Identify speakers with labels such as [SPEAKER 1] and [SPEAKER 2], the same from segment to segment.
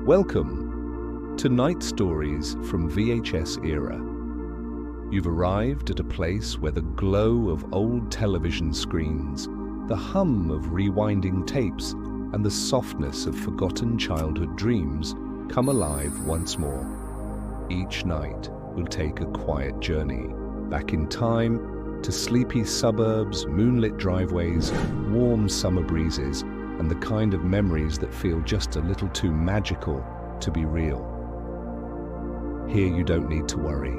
[SPEAKER 1] Welcome to Night Stories from VHS Era. You've arrived at a place where the glow of old television screens, the hum of rewinding tapes, and the softness of forgotten childhood dreams come alive once more. Each night will take a quiet journey back in time to sleepy suburbs, moonlit driveways, warm summer breezes, and the kind of memories that feel just a little too magical to be real. Here you don't need to worry.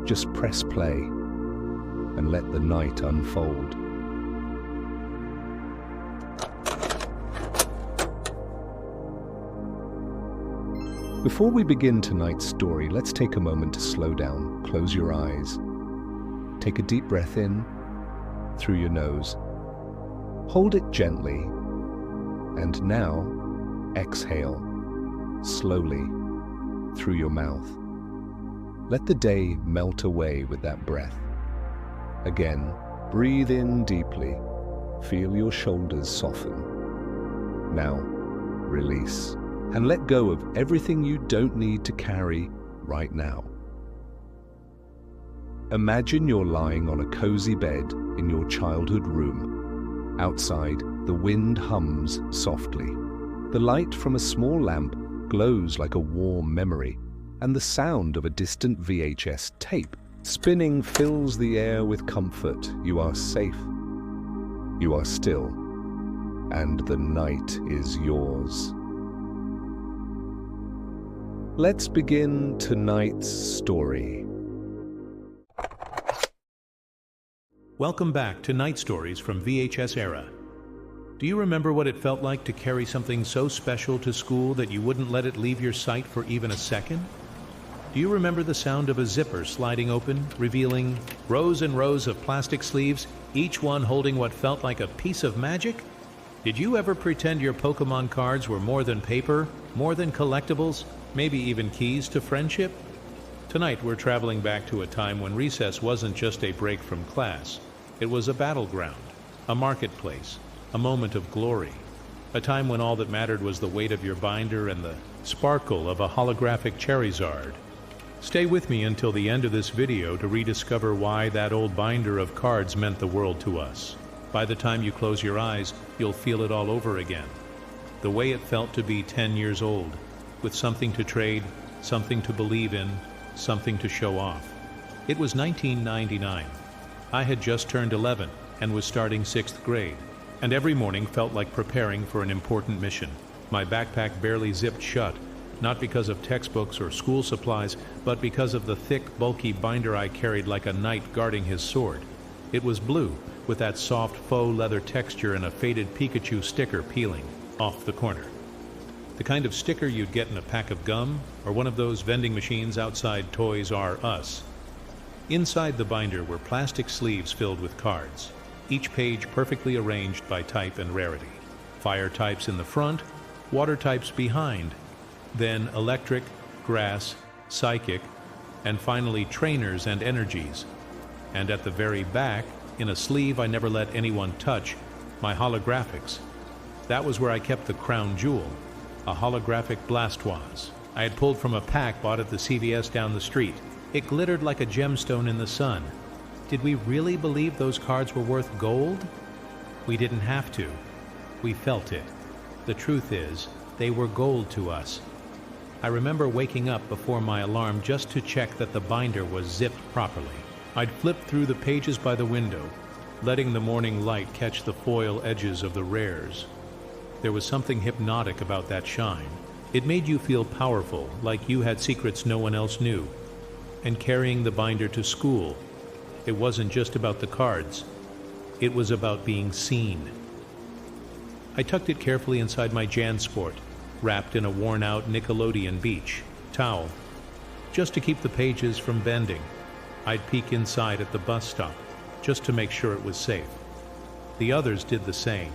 [SPEAKER 1] Just press play and let the night unfold. Before we begin tonight's story, let's take a moment to slow down. Close your eyes. Take a deep breath in through your nose. Hold it gently. And now, exhale slowly through your mouth. Let the day melt away with that breath. Again, breathe in deeply. Feel your shoulders soften. Now, release and let go of everything you don't need to carry right now. Imagine you're lying on a cozy bed in your childhood room. Outside, the wind hums softly. The light from a small lamp glows like a warm memory, and the sound of a distant VHS tape spinning fills the air with comfort. You are safe. You are still. And the night is yours. Let's begin tonight's story.
[SPEAKER 2] Welcome back to Night Stories from VHS Era. Do you remember what it felt like to carry something so special to school that you wouldn't let it leave your sight for even a second? Do you remember the sound of a zipper sliding open, revealing rows and rows of plastic sleeves, each one holding what felt like a piece of magic? Did you ever pretend your Pokémon cards were more than paper, more than collectibles, maybe even keys to friendship? Tonight we're traveling back to a time when recess wasn't just a break from class. It was a battleground, a marketplace, a moment of glory, a time when all that mattered was the weight of your binder and the sparkle of a holographic Charizard. Stay with me until the end of this video to rediscover why that old binder of cards meant the world to us. By the time you close your eyes, you'll feel it all over again. The way it felt to be 10 years old, with something to trade, something to believe in, something to show off. It was 1999. I had just turned 11 and was starting 6th grade, and every morning felt like preparing for an important mission. My backpack barely zipped shut, not because of textbooks or school supplies, but because of the thick, bulky binder I carried like a knight guarding his sword. It was blue, with that soft faux leather texture and a faded Pikachu sticker peeling off the corner. The kind of sticker you'd get in a pack of gum or one of those vending machines outside Toys R Us. Inside the binder were plastic sleeves filled with cards, each page perfectly arranged by type and rarity. Fire types in the front, water types behind, then electric, grass, psychic, and finally trainers and energies. And at the very back, in a sleeve I never let anyone touch, my holographics. That was where I kept the crown jewel, a holographic Blastoise I had pulled from a pack bought at the CVS down the street. It glittered like a gemstone in the sun. Did we really believe those cards were worth gold? We didn't have to. We felt it. The truth is, they were gold to us. I remember waking up before my alarm just to check that the binder was zipped properly. I'd flip through the pages by the window, letting the morning light catch the foil edges of the rares. There was something hypnotic about that shine. It made you feel powerful, like you had secrets no one else knew. And carrying the binder to school, it wasn't just about the cards. It was about being seen. I tucked it carefully inside my JanSport, wrapped in a worn-out Nickelodeon beach towel, just to keep the pages from bending. I'd peek inside at the bus stop, just to make sure it was safe. The others did the same.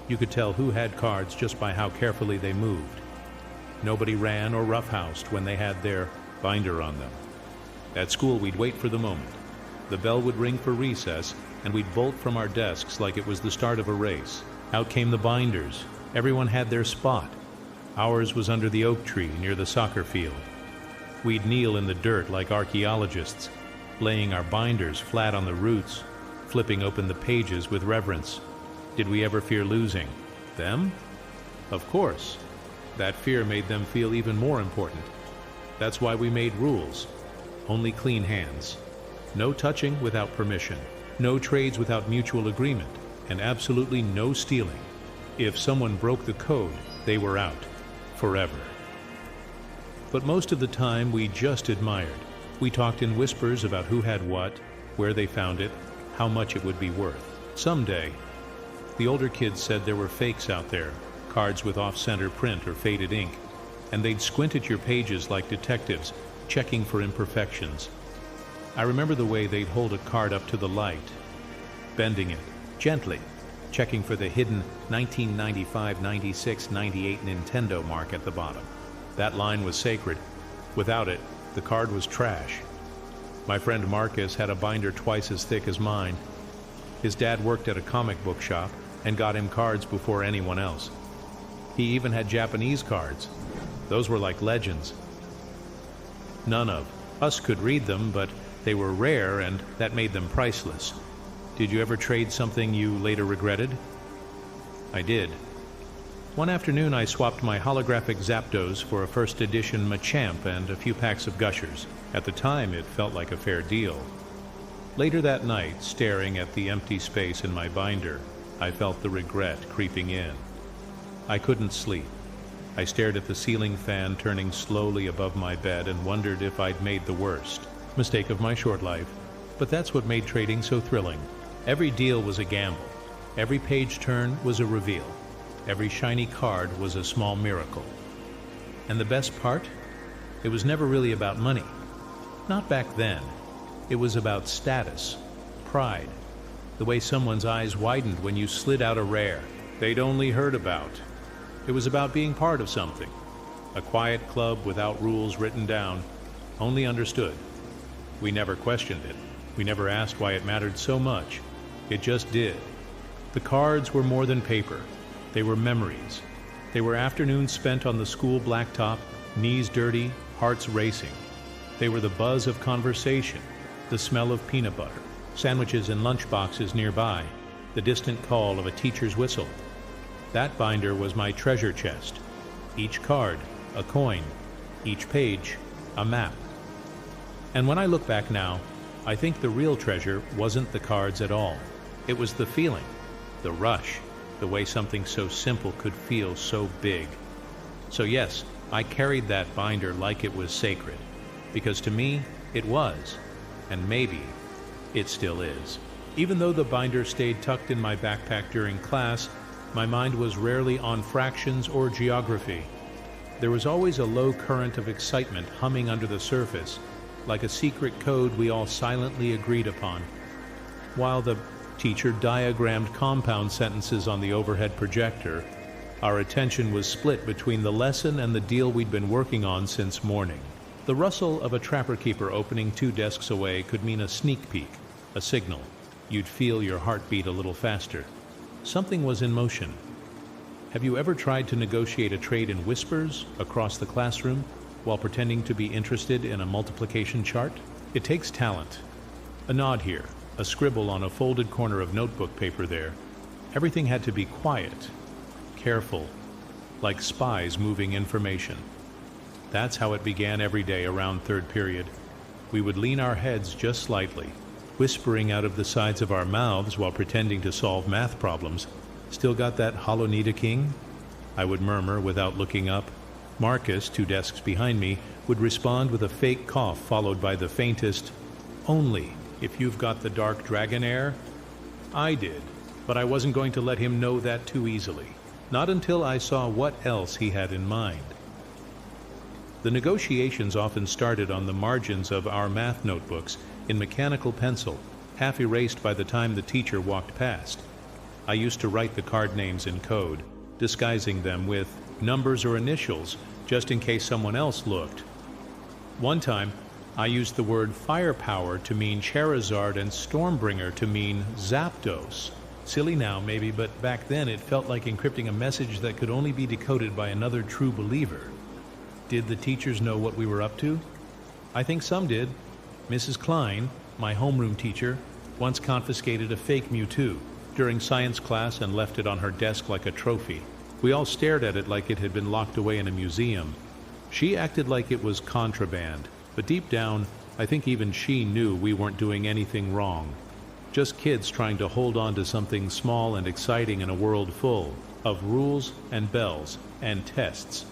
[SPEAKER 2] You could tell who had cards just by how carefully they moved. Nobody ran or roughhoused when they had their binder on them. At school, we'd wait for the moment. The bell would ring for recess, and we'd bolt from our desks like it was the start of a race. Out came the binders. Everyone had their spot. Ours was under the oak tree near the soccer field. We'd kneel in the dirt like archaeologists, laying our binders flat on the roots, flipping open the pages with reverence. Did we ever fear losing? Them? Of course. That fear made them feel even more important. That's why we made rules. Only clean hands. No touching without permission. No trades without mutual agreement. And absolutely no stealing. If someone broke the code, they were out. Forever. But most of the time we just admired. We talked in whispers about who had what, where they found it, how much it would be worth. Someday, the older kids said there were fakes out there, cards with off-center print or faded ink, and they'd squint at your pages like detectives, checking for imperfections. I remember the way they'd hold a card up to the light, bending it, gently, checking for the hidden 1995, 96, 98 Nintendo mark at the bottom. That line was sacred. Without it, the card was trash. My friend Marcus had a binder twice as thick as mine. His dad worked at a comic book shop and got him cards before anyone else. He even had Japanese cards. Those were like legends. None of us could read them, but they were rare and that made them priceless. Did you ever trade something you later regretted? I did. One afternoon I swapped my holographic Zapdos for a first edition Machamp and a few packs of Gushers. At the time it felt like a fair deal. Later that night, staring at the empty space in my binder, I felt the regret creeping in. I couldn't sleep. I stared at the ceiling fan turning slowly above my bed and wondered if I'd made the worst mistake of my short life. But that's what made trading so thrilling. Every deal was a gamble. Every page turn was a reveal. Every shiny card was a small miracle. And the best part? It was never really about money. Not back then. It was about status, pride, the way someone's eyes widened when you slid out a rare they'd only heard about. It was about being part of something. A quiet club without rules written down, only understood. We never questioned it. We never asked why it mattered so much. It just did. The cards were more than paper. They were memories. They were afternoons spent on the school blacktop, knees dirty, hearts racing. They were the buzz of conversation, the smell of peanut butter, sandwiches in lunchboxes nearby, the distant call of a teacher's whistle. That binder was my treasure chest. Each card, a coin. Each page, a map. And when I look back now, I think the real treasure wasn't the cards at all. It was the feeling, the rush, the way something so simple could feel so big. So yes, I carried that binder like it was sacred, because to me, it was, and maybe it still is. Even though the binder stayed tucked in my backpack during class, my mind was rarely on fractions or geography. There was always a low current of excitement humming under the surface, like a secret code we all silently agreed upon. While the teacher diagrammed compound sentences on the overhead projector, our attention was split between the lesson and the deal we'd been working on since morning. The rustle of a trapper-keeper opening 2 desks away could mean a sneak peek, a signal. You'd feel your heart beat a little faster. Something was in motion. Have you ever tried to negotiate a trade in whispers across the classroom while pretending to be interested in a multiplication chart? It takes talent. A nod here, a scribble on a folded corner of notebook paper there. Everything had to be quiet, careful, like spies moving information. That's how it began every day around third period. We would lean our heads just slightly, whispering out of the sides of our mouths while pretending to solve math problems. Still got that hollow Nita King? I would murmur without looking up. Marcus, 2 desks behind me, would respond with a fake cough followed by the faintest, "Only if you've got the dark dragon air." I did, but I wasn't going to let him know that too easily. Not until I saw what else he had in mind. The negotiations often started on the margins of our math notebooks in mechanical pencil, half erased by the time the teacher walked past. I used to write the card names in code, disguising them with numbers or initials just in case someone else looked. One time, I used the word firepower to mean Charizard and Stormbringer to mean Zapdos. Silly now, maybe, but back then it felt like encrypting a message that could only be decoded by another true believer. Did the teachers know what we were up to? I think some did. Mrs. Klein, my homeroom teacher, once confiscated a fake Mewtwo during science class and left it on her desk like a trophy. We all stared at it like it had been locked away in a museum. She acted like it was contraband, but deep down, I think even she knew we weren't doing anything wrong. Just kids trying to hold on to something small and exciting in a world full of rules and bells and tests.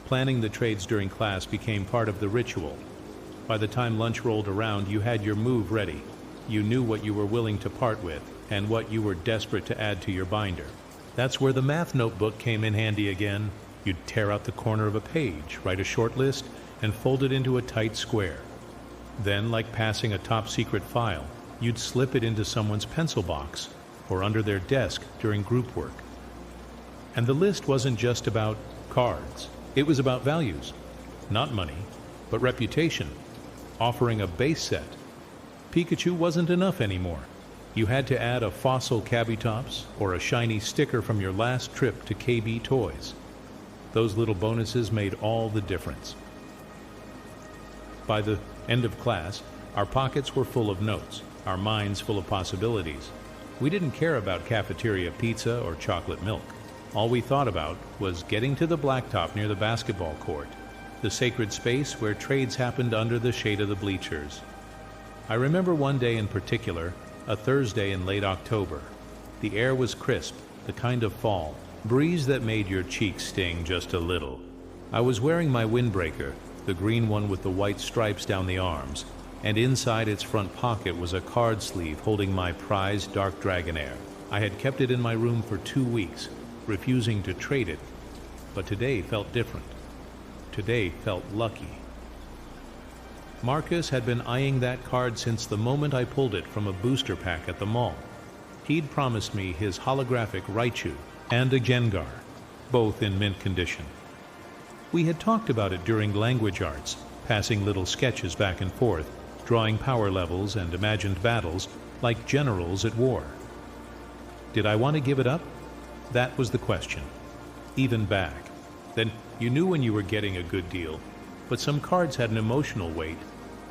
[SPEAKER 2] Planning the trades during class became part of the ritual. By the time lunch rolled around, you had your move ready. You knew what you were willing to part with and what you were desperate to add to your binder. That's where the math notebook came in handy again. You'd tear out the corner of a page, write a short list, and fold it into a tight square. Then, like passing a top-secret file, you'd slip it into someone's pencil box or under their desk during group work. And the list wasn't just about cards. It was about values. Not money, but reputation. Offering a base set. Pikachu wasn't enough anymore. You had to add a fossil Kabutops or a shiny sticker from your last trip to KB Toys. Those little bonuses made all the difference. By the end of class, our pockets were full of notes, our minds full of possibilities. We didn't care about cafeteria pizza or chocolate milk. All we thought about was getting to the blacktop near the basketball court, the sacred space where trades happened under the shade of the bleachers. I remember one day in particular, a Thursday in late October. The air was crisp, the kind of fall, breeze that made your cheeks sting just a little. I was wearing my windbreaker, the green one with the white stripes down the arms, and inside its front pocket was a card sleeve holding my prized Dark Dragonair. I had kept it in my room for 2 weeks, refusing to trade it, but today felt different. Today felt lucky. Marcus had been eyeing that card since the moment I pulled it from a booster pack at the mall. He'd promised me his holographic Raichu and a Gengar, both in mint condition. We had talked about it during language arts, passing little sketches back and forth, drawing power levels and imagined battles like generals at war. Did I want to give it up? That was the question. Even back. Then you knew when you were getting a good deal, but some cards had an emotional weight.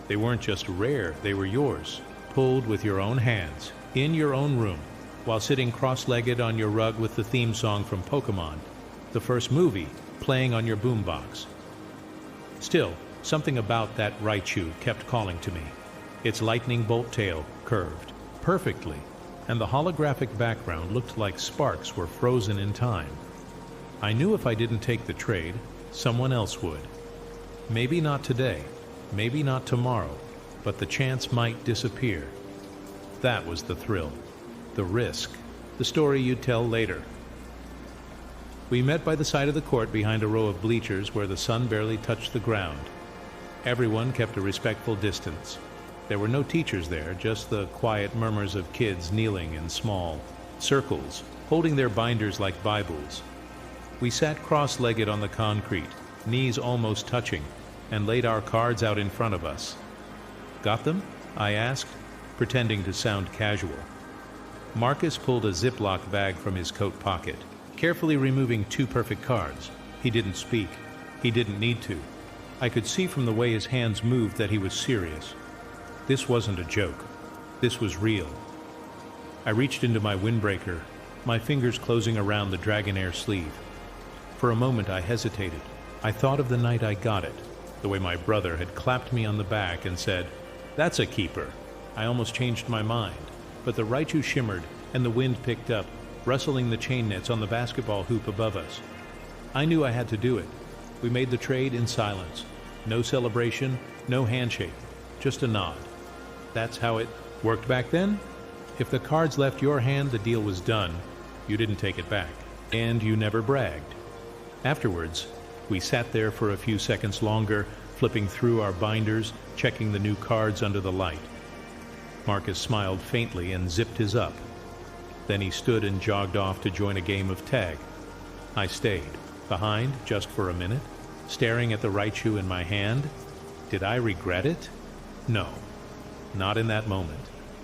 [SPEAKER 2] They weren't just rare, they were yours, pulled with your own hands, in your own room, while sitting cross-legged on your rug with the theme song from Pokémon, the first movie, playing on your boombox. Still, something about that Raichu kept calling to me. Its lightning bolt tail curved perfectly, and the holographic background looked like sparks were frozen in time. I knew if I didn't take the trade, someone else would. Maybe not today, maybe not tomorrow, but the chance might disappear. That was the thrill, the risk, the story you'd tell later. We met by the side of the court behind a row of bleachers where the sun barely touched the ground. Everyone kept a respectful distance. There were no teachers there, just the quiet murmurs of kids kneeling in small circles, holding their binders like Bibles. We sat cross-legged on the concrete, knees almost touching, and laid our cards out in front of us. Got them? I asked, pretending to sound casual. Marcus pulled a Ziploc bag from his coat pocket, carefully removing 2 perfect cards. He didn't speak. He didn't need to. I could see from the way his hands moved that he was serious. This wasn't a joke. This was real. I reached into my windbreaker, my fingers closing around the Dragonair sleeve. For a moment I hesitated. I thought of the night I got it, the way my brother had clapped me on the back and said, "That's a keeper." I almost changed my mind, but the Raichu shimmered and the wind picked up, rustling the chain nets on the basketball hoop above us. I knew I had to do it. We made the trade in silence. No celebration, no handshake, just a nod. That's how it worked back then. If the cards left your hand, the deal was done. You didn't take it back, and you never bragged. Afterwards, we sat there for a few seconds longer, flipping through our binders, checking the new cards under the light. Marcus smiled faintly and zipped his up. Then he stood and jogged off to join a game of tag. I stayed, behind just for a minute, staring at the Raichu in my hand. Did I regret it? No. Not in that moment.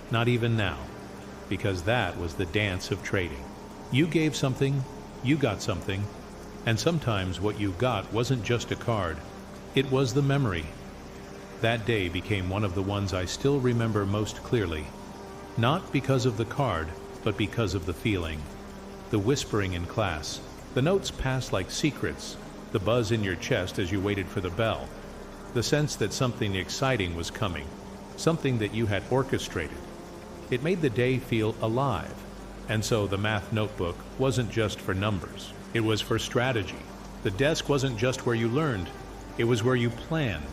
[SPEAKER 2] Not even now. because that was the dance of trading. You gave something, you got something, and sometimes what you got wasn't just a card, it was the memory. That day became one of the ones I still remember most clearly, not because of the card, but because of the feeling. The whispering in class, the notes passed like secrets, the buzz in your chest as you waited for the bell, the sense that something exciting was coming, something that you had orchestrated. It made the day feel alive. And so the math notebook wasn't just for numbers, it was for strategy. The desk wasn't just where you learned, it was where you planned.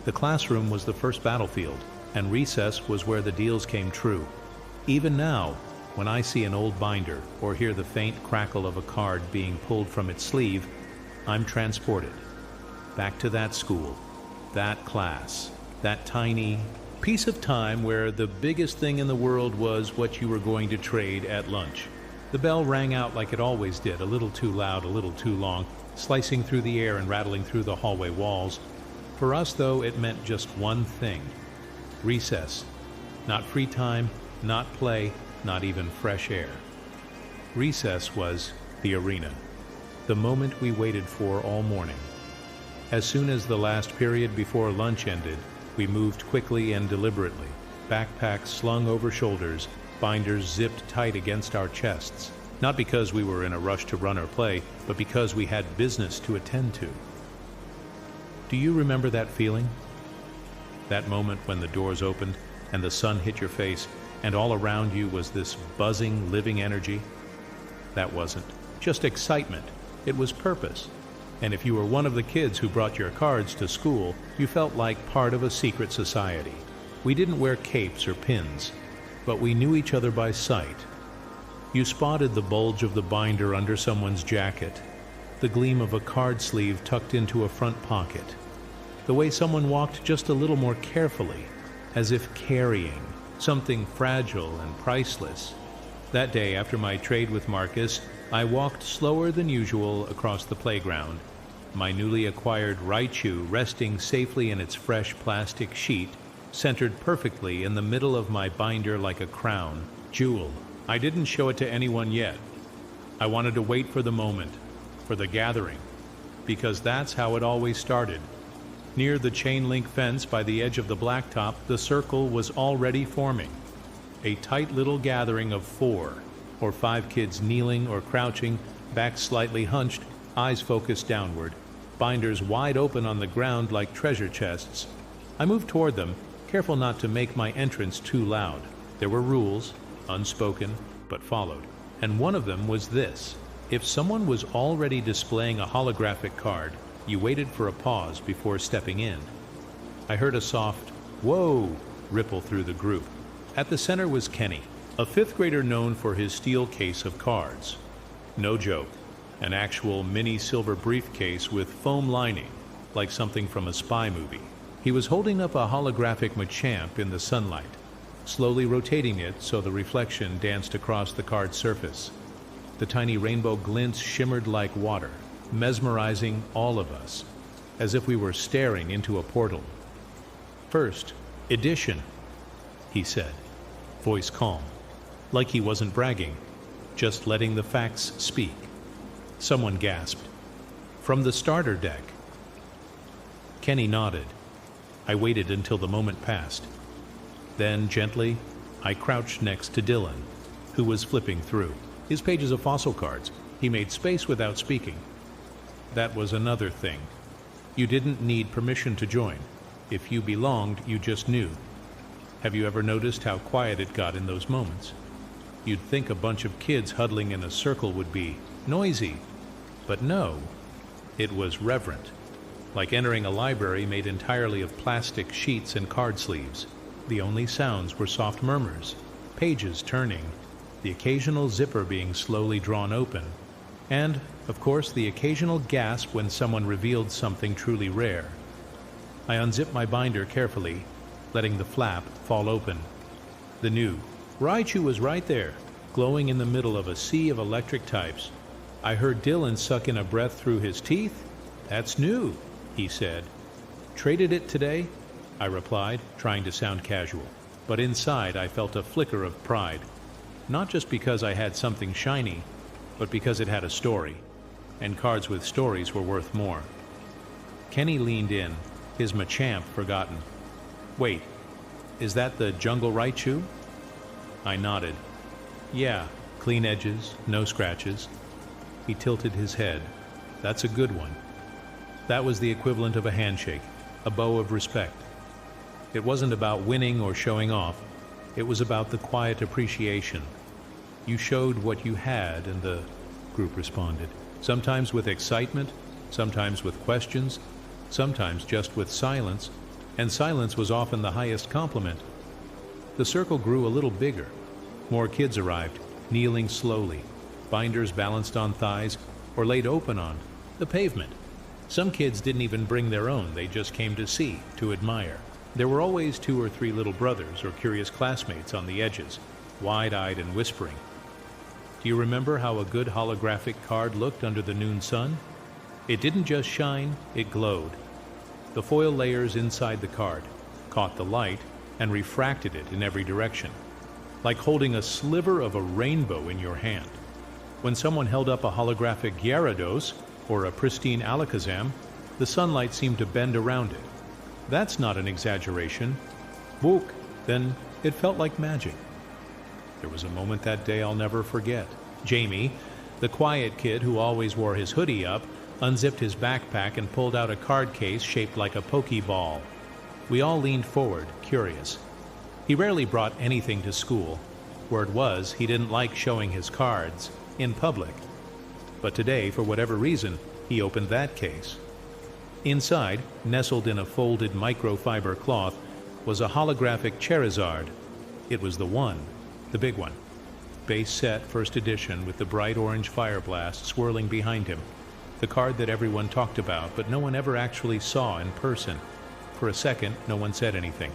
[SPEAKER 2] The classroom was the first battlefield, and recess was where the deals came true. Even now, when I see an old binder or hear the faint crackle of a card being pulled from its sleeve, I'm transported back to that school, that class, that tiny piece of time where the biggest thing in the world was what you were going to trade at lunch. The bell rang out like it always did, a little too loud, a little too long, slicing through the air and rattling through the hallway walls. For us, though, it meant just one thing: recess. Not free time, not play, not even fresh air. Recess was the arena, the moment we waited for all morning. As soon as the last period before lunch ended, we moved quickly and deliberately, backpacks slung over shoulders, binders zipped tight against our chests, not because we were in a rush to run or play, but because we had business to attend to. Do you remember that feeling? That moment when the doors opened and the sun hit your face, and all around you was this buzzing, living energy? That wasn't just excitement, it was purpose. And if you were one of the kids who brought your cards to school, you felt like part of a secret society. We didn't wear capes or pins, but we knew each other by sight. You spotted the bulge of the binder under someone's jacket, the gleam of a card sleeve tucked into a front pocket, the way someone walked just a little more carefully, as if carrying something fragile and priceless. That day, after my trade with Marcus, I walked slower than usual across the playground, my newly acquired Raichu resting safely in its fresh plastic sheet, centered perfectly in the middle of my binder like a crown, jewel. I didn't show it to anyone yet. I wanted to wait for the moment, for the gathering, because that's how it always started. Near the chain-link fence by the edge of the blacktop, the circle was already forming. A tight little gathering of 4 or 5 kids kneeling or crouching, backs slightly hunched, eyes focused downward, binders wide open on the ground like treasure chests. I moved toward them, careful not to make my entrance too loud. There were rules, unspoken, but followed. And one of them was this: if someone was already displaying a holographic card, you waited for a pause before stepping in. I heard a soft, "Whoa!" ripple through the group. At the center was Kenny, a 5th grader known for his steel case of cards. No joke, an actual mini silver briefcase with foam lining, like something from a spy movie. He was holding up a holographic Machamp in the sunlight, slowly rotating it so the reflection danced across the card surface. The tiny rainbow glints shimmered like water, mesmerizing all of us, as if we were staring into a portal. "First edition," he said, voice calm, like he wasn't bragging, just letting the facts speak. Someone gasped, "From the starter deck." Kenny nodded. I waited until the moment passed. Then, gently, I crouched next to Dylan, who was flipping through his pages of fossil cards. He made space without speaking. That was another thing. You didn't need permission to join. If you belonged, you just knew. Have you ever noticed how quiet it got in those moments? You'd think a bunch of kids huddling in a circle would be noisy, but no, it was reverent, like entering a library made entirely of plastic sheets and card sleeves. The only sounds were soft murmurs, pages turning, the occasional zipper being slowly drawn open, and, of course, the occasional gasp when someone revealed something truly rare. I unzipped my binder carefully, letting the flap fall open. The new Raichu was right there, glowing in the middle of a sea of electric types. I heard Dylan suck in a breath through his teeth. "That's new," he said. "Traded it today?" I replied, trying to sound casual. But inside I felt a flicker of pride. Not just because I had something shiny, but because it had a story, and cards with stories were worth more. Kenny leaned in, his Machamp forgotten. Wait, is that the Jungle Raichu? I nodded. Yeah, clean edges, no scratches. He tilted his head. That's a good one. That was the equivalent of a handshake, a bow of respect. It wasn't about winning or showing off. It was about the quiet appreciation. You showed what you had, and the group responded. Sometimes with excitement, sometimes with questions, sometimes just with silence, and silence was often the highest compliment. The circle grew a little bigger. More kids arrived, kneeling slowly, binders balanced on thighs or laid open on the pavement. Some kids didn't even bring their own, they just came to see, to admire. There were always 2 or 3 little brothers or curious classmates on the edges, wide-eyed and whispering. Do you remember how a good holographic card looked under the noon sun? It didn't just shine, it glowed. The foil layers inside the card caught the light and refracted it in every direction, like holding a sliver of a rainbow in your hand. When someone held up a holographic Gyarados or a pristine Alakazam, the sunlight seemed to bend around it. That's not an exaggeration. Book, then it felt like magic. There was a moment that day I'll never forget. Jamie, the quiet kid who always wore his hoodie up, unzipped his backpack and pulled out a card case shaped like a Pokeball. We all leaned forward, curious. He rarely brought anything to school. Word was, he didn't like showing his cards in public. But today, for whatever reason, he opened that case. Inside, nestled in a folded microfiber cloth, was a holographic Charizard. It was the one, the big one. Base set, first edition, with the bright orange fire blast swirling behind him. The card that everyone talked about, but no one ever actually saw in person. For a second, no one said anything.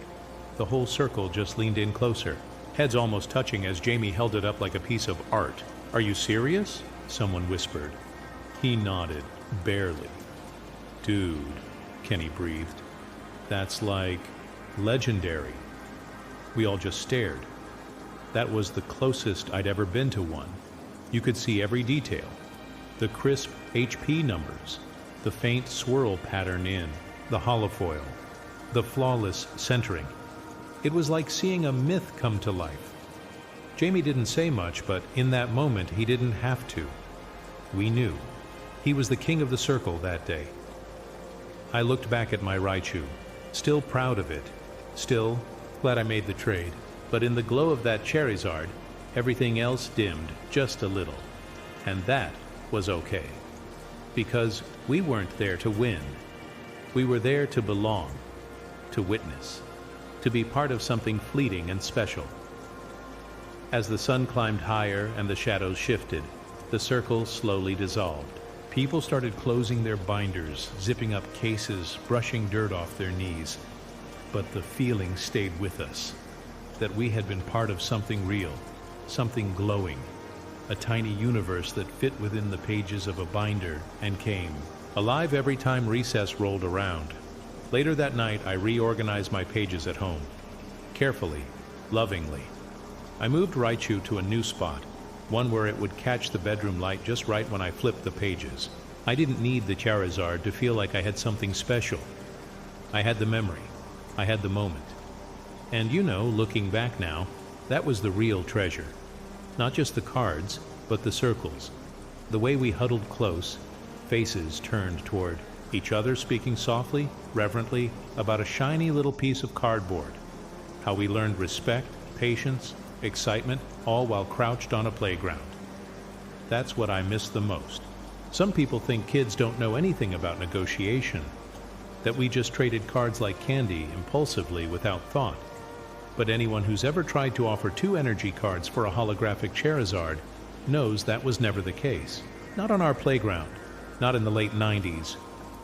[SPEAKER 2] The whole circle just leaned in closer, heads almost touching as Jamie held it up like a piece of art. Are you serious? Someone whispered. He nodded, barely. Dude, Kenny breathed. That's like legendary. We all just stared. That was the closest I'd ever been to one. You could see every detail. The crisp HP numbers, the faint swirl pattern in, the holofoil, the flawless centering. It was like seeing a myth come to life. Jamie didn't say much, but in that moment he didn't have to. We knew. He was the king of the circle that day. I looked back at my Raichu, still proud of it, still glad I made the trade. But in the glow of that Charizard, everything else dimmed just a little. And that was okay. Because we weren't there to win. We were there to belong, to witness, to be part of something fleeting and special. As the sun climbed higher and the shadows shifted, the circle slowly dissolved. People started closing their binders, zipping up cases, brushing dirt off their knees. But the feeling stayed with us. That we had been part of something real, something glowing, a tiny universe that fit within the pages of a binder and came alive every time recess rolled around. Later that night, I reorganized my pages at home, carefully, lovingly. I moved Raichu to a new spot, one where it would catch the bedroom light just right when I flipped the pages. I didn't need the Charizard to feel like I had something special. I had the memory. I had the moment. And you know, looking back now, that was the real treasure. Not just the cards, but the circles. The way we huddled close, faces turned toward each other, speaking softly, reverently, about a shiny little piece of cardboard. How we learned respect, patience, excitement, all while crouched on a playground. That's what I miss the most. Some people think kids don't know anything about negotiation, that we just traded cards like candy, impulsively, without thought. But anyone who's ever tried to offer 2 energy cards for a holographic Charizard knows that was never the case. Not on our playground, not in the late 90s.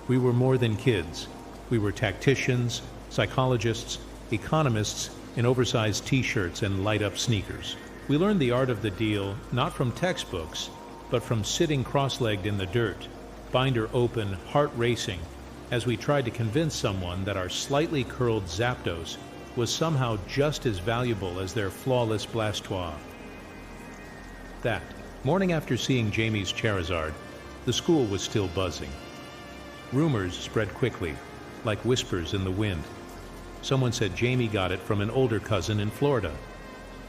[SPEAKER 2] We were more than kids. We were tacticians, psychologists, economists in oversized t-shirts and light-up sneakers. We learned the art of the deal not from textbooks, but from sitting cross-legged in the dirt, binder open, heart racing, as we tried to convince someone that our slightly curled Zapdos was somehow just as valuable as their flawless Blastoise. That morning, after seeing Jamie's Charizard, the school was still buzzing. Rumors spread quickly, like whispers in the wind. Someone said Jamie got it from an older cousin in Florida.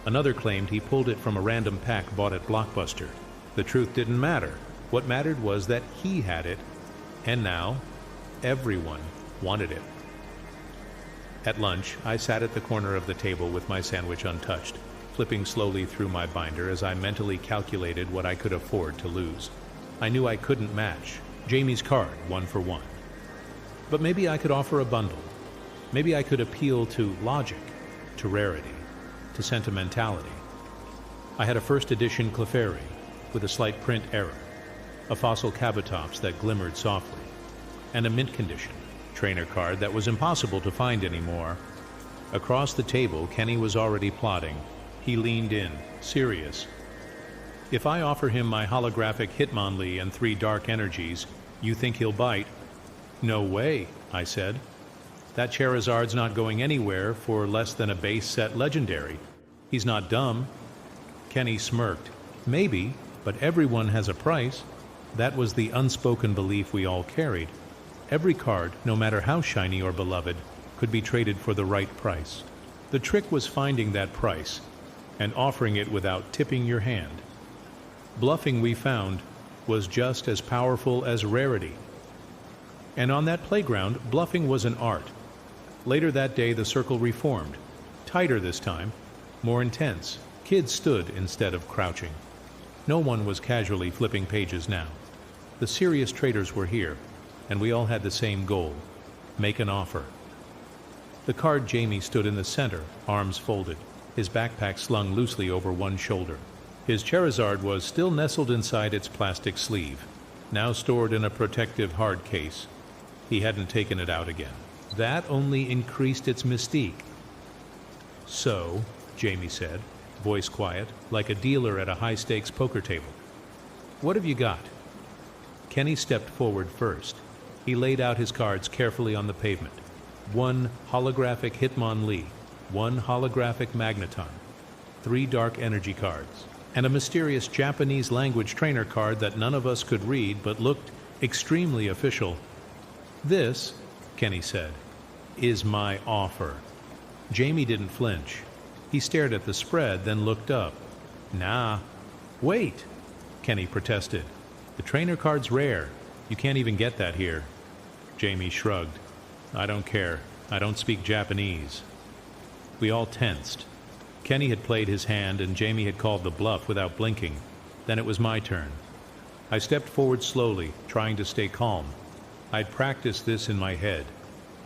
[SPEAKER 2] Another claimed he pulled it from a random pack bought at Blockbuster. The truth didn't matter. What mattered was that he had it, and now everyone wanted it. At lunch, I sat at the corner of the table with my sandwich untouched, flipping slowly through my binder as I mentally calculated what I could afford to lose. I knew I couldn't match Jamie's card 1-for-1. But maybe I could offer a bundle. Maybe I could appeal to logic, to rarity, to sentimentality. I had a first edition Clefairy with a slight print error, a fossil Kabutops that glimmered softly, and a mint condition trainer card that was impossible to find anymore. Across the table, Kenny was already plotting. He leaned in, serious. If I offer him my holographic Hitmonlee and 3 dark energies, you think he'll bite? No way, I said. That Charizard's not going anywhere for less than a base set legendary. He's not dumb. Kenny smirked. Maybe, but everyone has a price. That was the unspoken belief we all carried. Every card, no matter how shiny or beloved, could be traded for the right price. The trick was finding that price and offering it without tipping your hand. Bluffing, we found, was just as powerful as rarity. And on that playground, bluffing was an art. Later that day, the circle reformed. Tighter this time, more intense. Kids stood instead of crouching. No one was casually flipping pages now. The serious traders were here, and we all had the same goal: make an offer. The card Jamie stood in the center, arms folded, his backpack slung loosely over one shoulder. His Charizard was still nestled inside its plastic sleeve, now stored in a protective hard case. He hadn't taken it out again. That only increased its mystique. So, Jamie said, voice quiet, like a dealer at a high-stakes poker table. What have you got? Kenny stepped forward first. He laid out his cards carefully on the pavement. 1 holographic Hitmonlee, 1 holographic Magneton, 3 dark energy cards, and a mysterious Japanese language trainer card that none of us could read but looked extremely official. This, Kenny said, is my offer. Jamie didn't flinch. He stared at the spread, then looked up. Nah. Wait, Kenny protested. The trainer card's rare. You can't even get that here. Jamie shrugged. I don't care. I don't speak Japanese. We all tensed. Kenny had played his hand and Jamie had called the bluff without blinking. Then it was my turn. I stepped forward slowly, trying to stay calm. I'd practiced this in my head.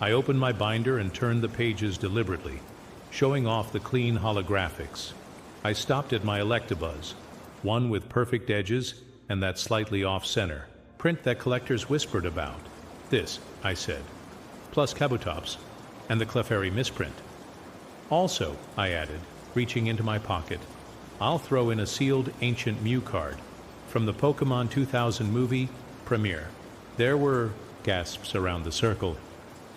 [SPEAKER 2] I opened my binder and turned the pages deliberately, showing off the clean holographics. I stopped at my Electabuzz, one with perfect edges and that slightly off-center print that collectors whispered about. This, I said, plus Kabutops and the Clefairy misprint. Also, I added, reaching into my pocket, I'll throw in a sealed Ancient Mew card from the Pokémon 2000 movie premiere. There were gasps around the circle.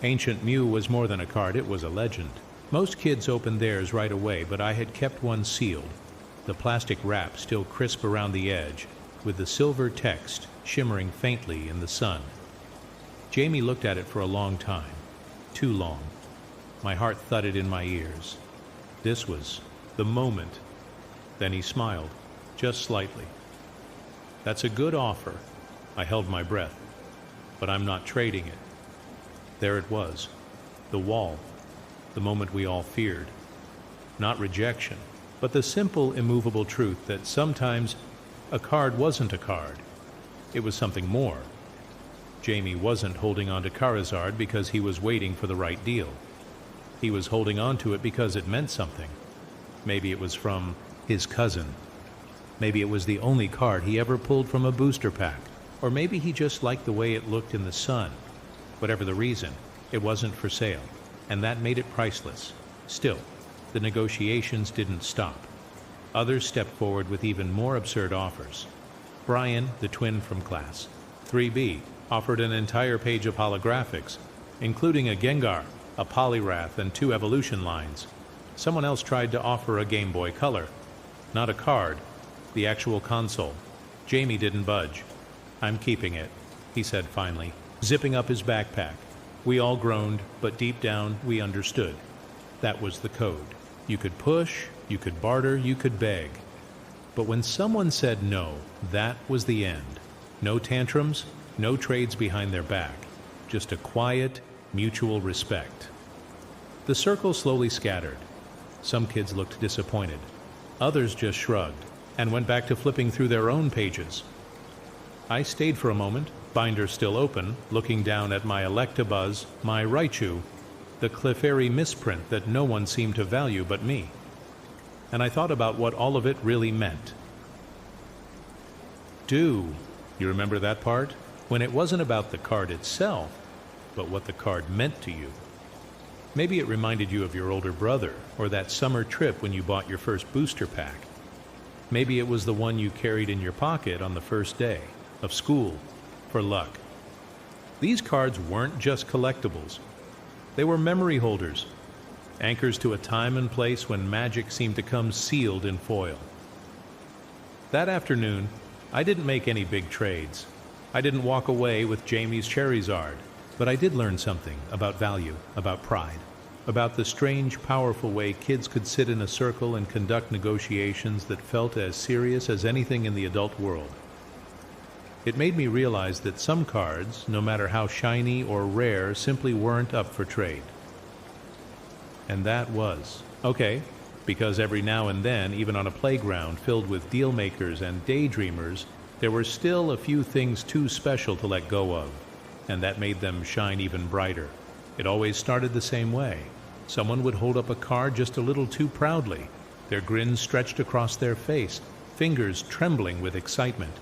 [SPEAKER 2] Ancient Mew was more than a card, it was a legend. Most kids opened theirs right away, but I had kept one sealed, the plastic wrap still crisp around the edge, with the silver text shimmering faintly in the sun. Jamie looked at it for a long time. Too long. My heart thudded in my ears. This was the moment. Then he smiled, just slightly. That's a good offer. I held my breath. But I'm not trading it. There it was. The wall. The moment we all feared. Not rejection, but the simple, immovable truth that sometimes a card wasn't a card. It was something more. Jamie wasn't holding on to Charizard because he was waiting for the right deal. He was holding on to it because it meant something. Maybe it was from his cousin. Maybe it was the only card he ever pulled from a booster pack. Or maybe he just liked the way it looked in the sun. Whatever the reason, it wasn't for sale, and that made it priceless. Still, the negotiations didn't stop. Others stepped forward with even more absurd offers. Brian, the twin from class, 3B, offered an entire page of holographics, including a Gengar, a Poliwrath, and 2 evolution lines. Someone else tried to offer a Game Boy Color. Not a card, the actual console. Jamie didn't budge. "I'm keeping it," he said finally, zipping up his backpack. We all groaned, but deep down we understood. That was the code. You could push, you could barter, you could beg. But when someone said no, that was the end. No tantrums, no trades behind their back. Just a quiet, mutual respect. The circle slowly scattered. Some kids looked disappointed. Others just shrugged and went back to flipping through their own pages. I stayed for a moment, binder still open, looking down at my Electabuzz, my Raichu, the Clefairy misprint that no one seemed to value but me. And I thought about what all of it really meant. You remember that part? When it wasn't about the card itself, but what the card meant to you. Maybe it reminded you of your older brother, or that summer trip when you bought your first booster pack. Maybe it was the one you carried in your pocket on the first day of school, for luck. These cards weren't just collectibles. They were memory holders, anchors to a time and place when magic seemed to come sealed in foil. That afternoon, I didn't make any big trades. I didn't walk away with Jamie's Charizard, but I did learn something about value, about pride, about the strange, powerful way kids could sit in a circle and conduct negotiations that felt as serious as anything in the adult world. It made me realize that some cards, no matter how shiny or rare, simply weren't up for trade. And that was okay, because every now and then, even on a playground filled with deal-makers and daydreamers, there were still a few things too special to let go of, and that made them shine even brighter. It always started the same way. Someone would hold up a card just a little too proudly, their grin stretched across their face, fingers trembling with excitement.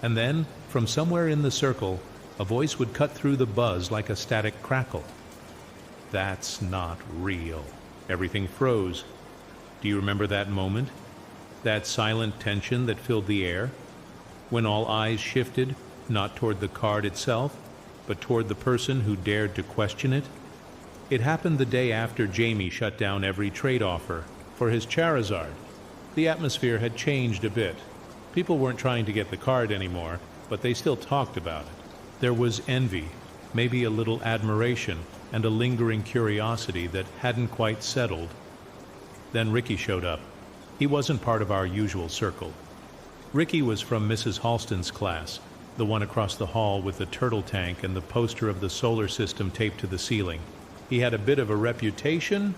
[SPEAKER 2] And then, from somewhere in the circle, a voice would cut through the buzz like a static crackle. "That's not real." Everything froze. Do you remember that moment? That silent tension that filled the air? When all eyes shifted, not toward the card itself, but toward the person who dared to question it? It happened the day after Jamie shut down every trade offer for his Charizard. The atmosphere had changed a bit. People weren't trying to get the card anymore, but they still talked about it. There was envy, maybe a little admiration, and a lingering curiosity that hadn't quite settled. Then Ricky showed up. He wasn't part of our usual circle. Ricky was from Mrs. Halston's class, the one across the hall with the turtle tank and the poster of the solar system taped to the ceiling. He had a bit of a reputation,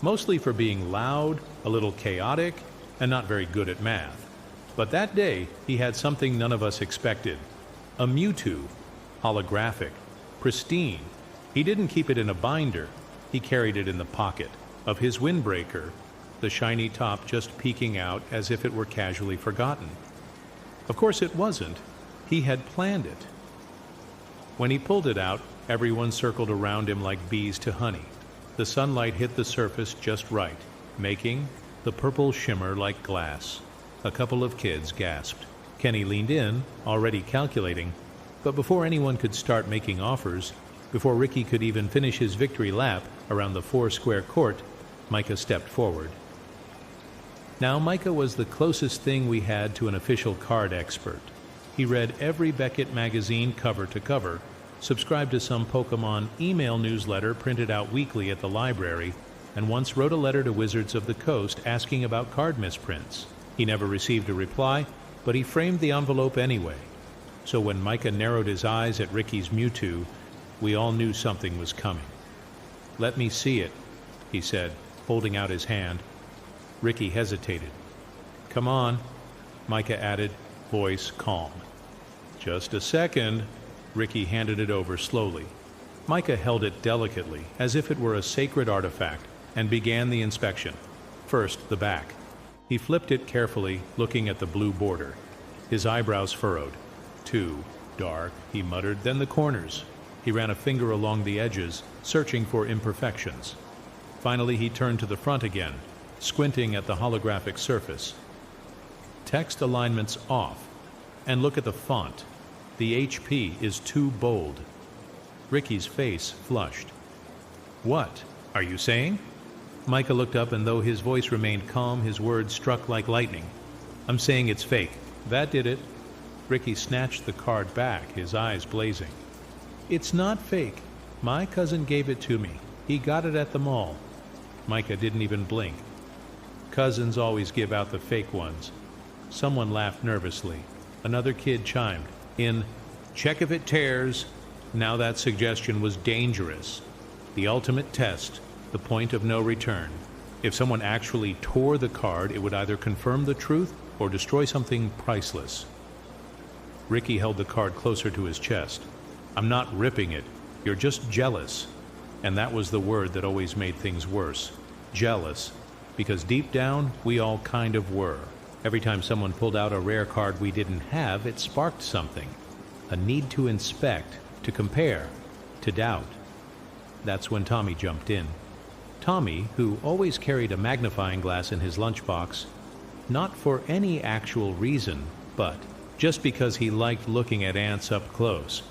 [SPEAKER 2] mostly for being loud, a little chaotic, and not very good at math. But that day, he had something none of us expected. A Mewtwo, holographic, pristine. He didn't keep it in a binder. He carried it in the pocket of his windbreaker, the shiny top just peeking out as if it were casually forgotten. Of course it wasn't. He had planned it. When he pulled it out, everyone circled around him like bees to honey. The sunlight hit the surface just right, making the purple shimmer like glass. A couple of kids gasped. Kenny leaned in, already calculating, but before anyone could start making offers, before Ricky could even finish his victory lap around the 4-square court, Micah stepped forward. Now, Micah was the closest thing we had to an official card expert. He read every Beckett magazine cover to cover, subscribed to some Pokémon email newsletter printed out weekly at the library, and once wrote a letter to Wizards of the Coast asking about card misprints. He never received a reply, but he framed the envelope anyway. So when Micah narrowed his eyes at Ricky's Mewtwo, we all knew something was coming. "Let me see it," he said, holding out his hand. Ricky hesitated. "Come on," Micah added, voice calm. "Just a second." Ricky handed it over slowly. Micah held it delicately, as if it were a sacred artifact, and began the inspection. First, the back. He flipped it carefully, looking at the blue border. His eyebrows furrowed. "Too dark," he muttered, then the corners. He ran a finger along the edges, searching for imperfections. Finally, he turned to the front again, squinting at the holographic surface. Text alignment's off. And look at the font. The HP is too bold. Ricky's face flushed. "What are you saying?" Micah looked up, and though his voice remained calm, his words struck like lightning. I'm saying it's fake. That did it. Ricky snatched the card back, his eyes blazing. It's not fake. My cousin gave it to me. He got it at the mall. Micah didn't even blink. Cousins always give out the fake ones. Someone laughed nervously. Another kid chimed in, check if it tears. Now that suggestion was dangerous. The ultimate test, the point of no return. If someone actually tore the card, it would either confirm the truth or destroy something priceless. Ricky held the card closer to his chest. I'm not ripping it. You're just jealous. And that was the word that always made things worse. Jealous. Because deep down, we all kind of were. Every time someone pulled out a rare card we didn't have, it sparked something. A need to inspect, to compare, to doubt. That's when Tommy jumped in. Tommy, who always carried a magnifying glass in his lunchbox, not for any actual reason, but just because he liked looking at ants up close.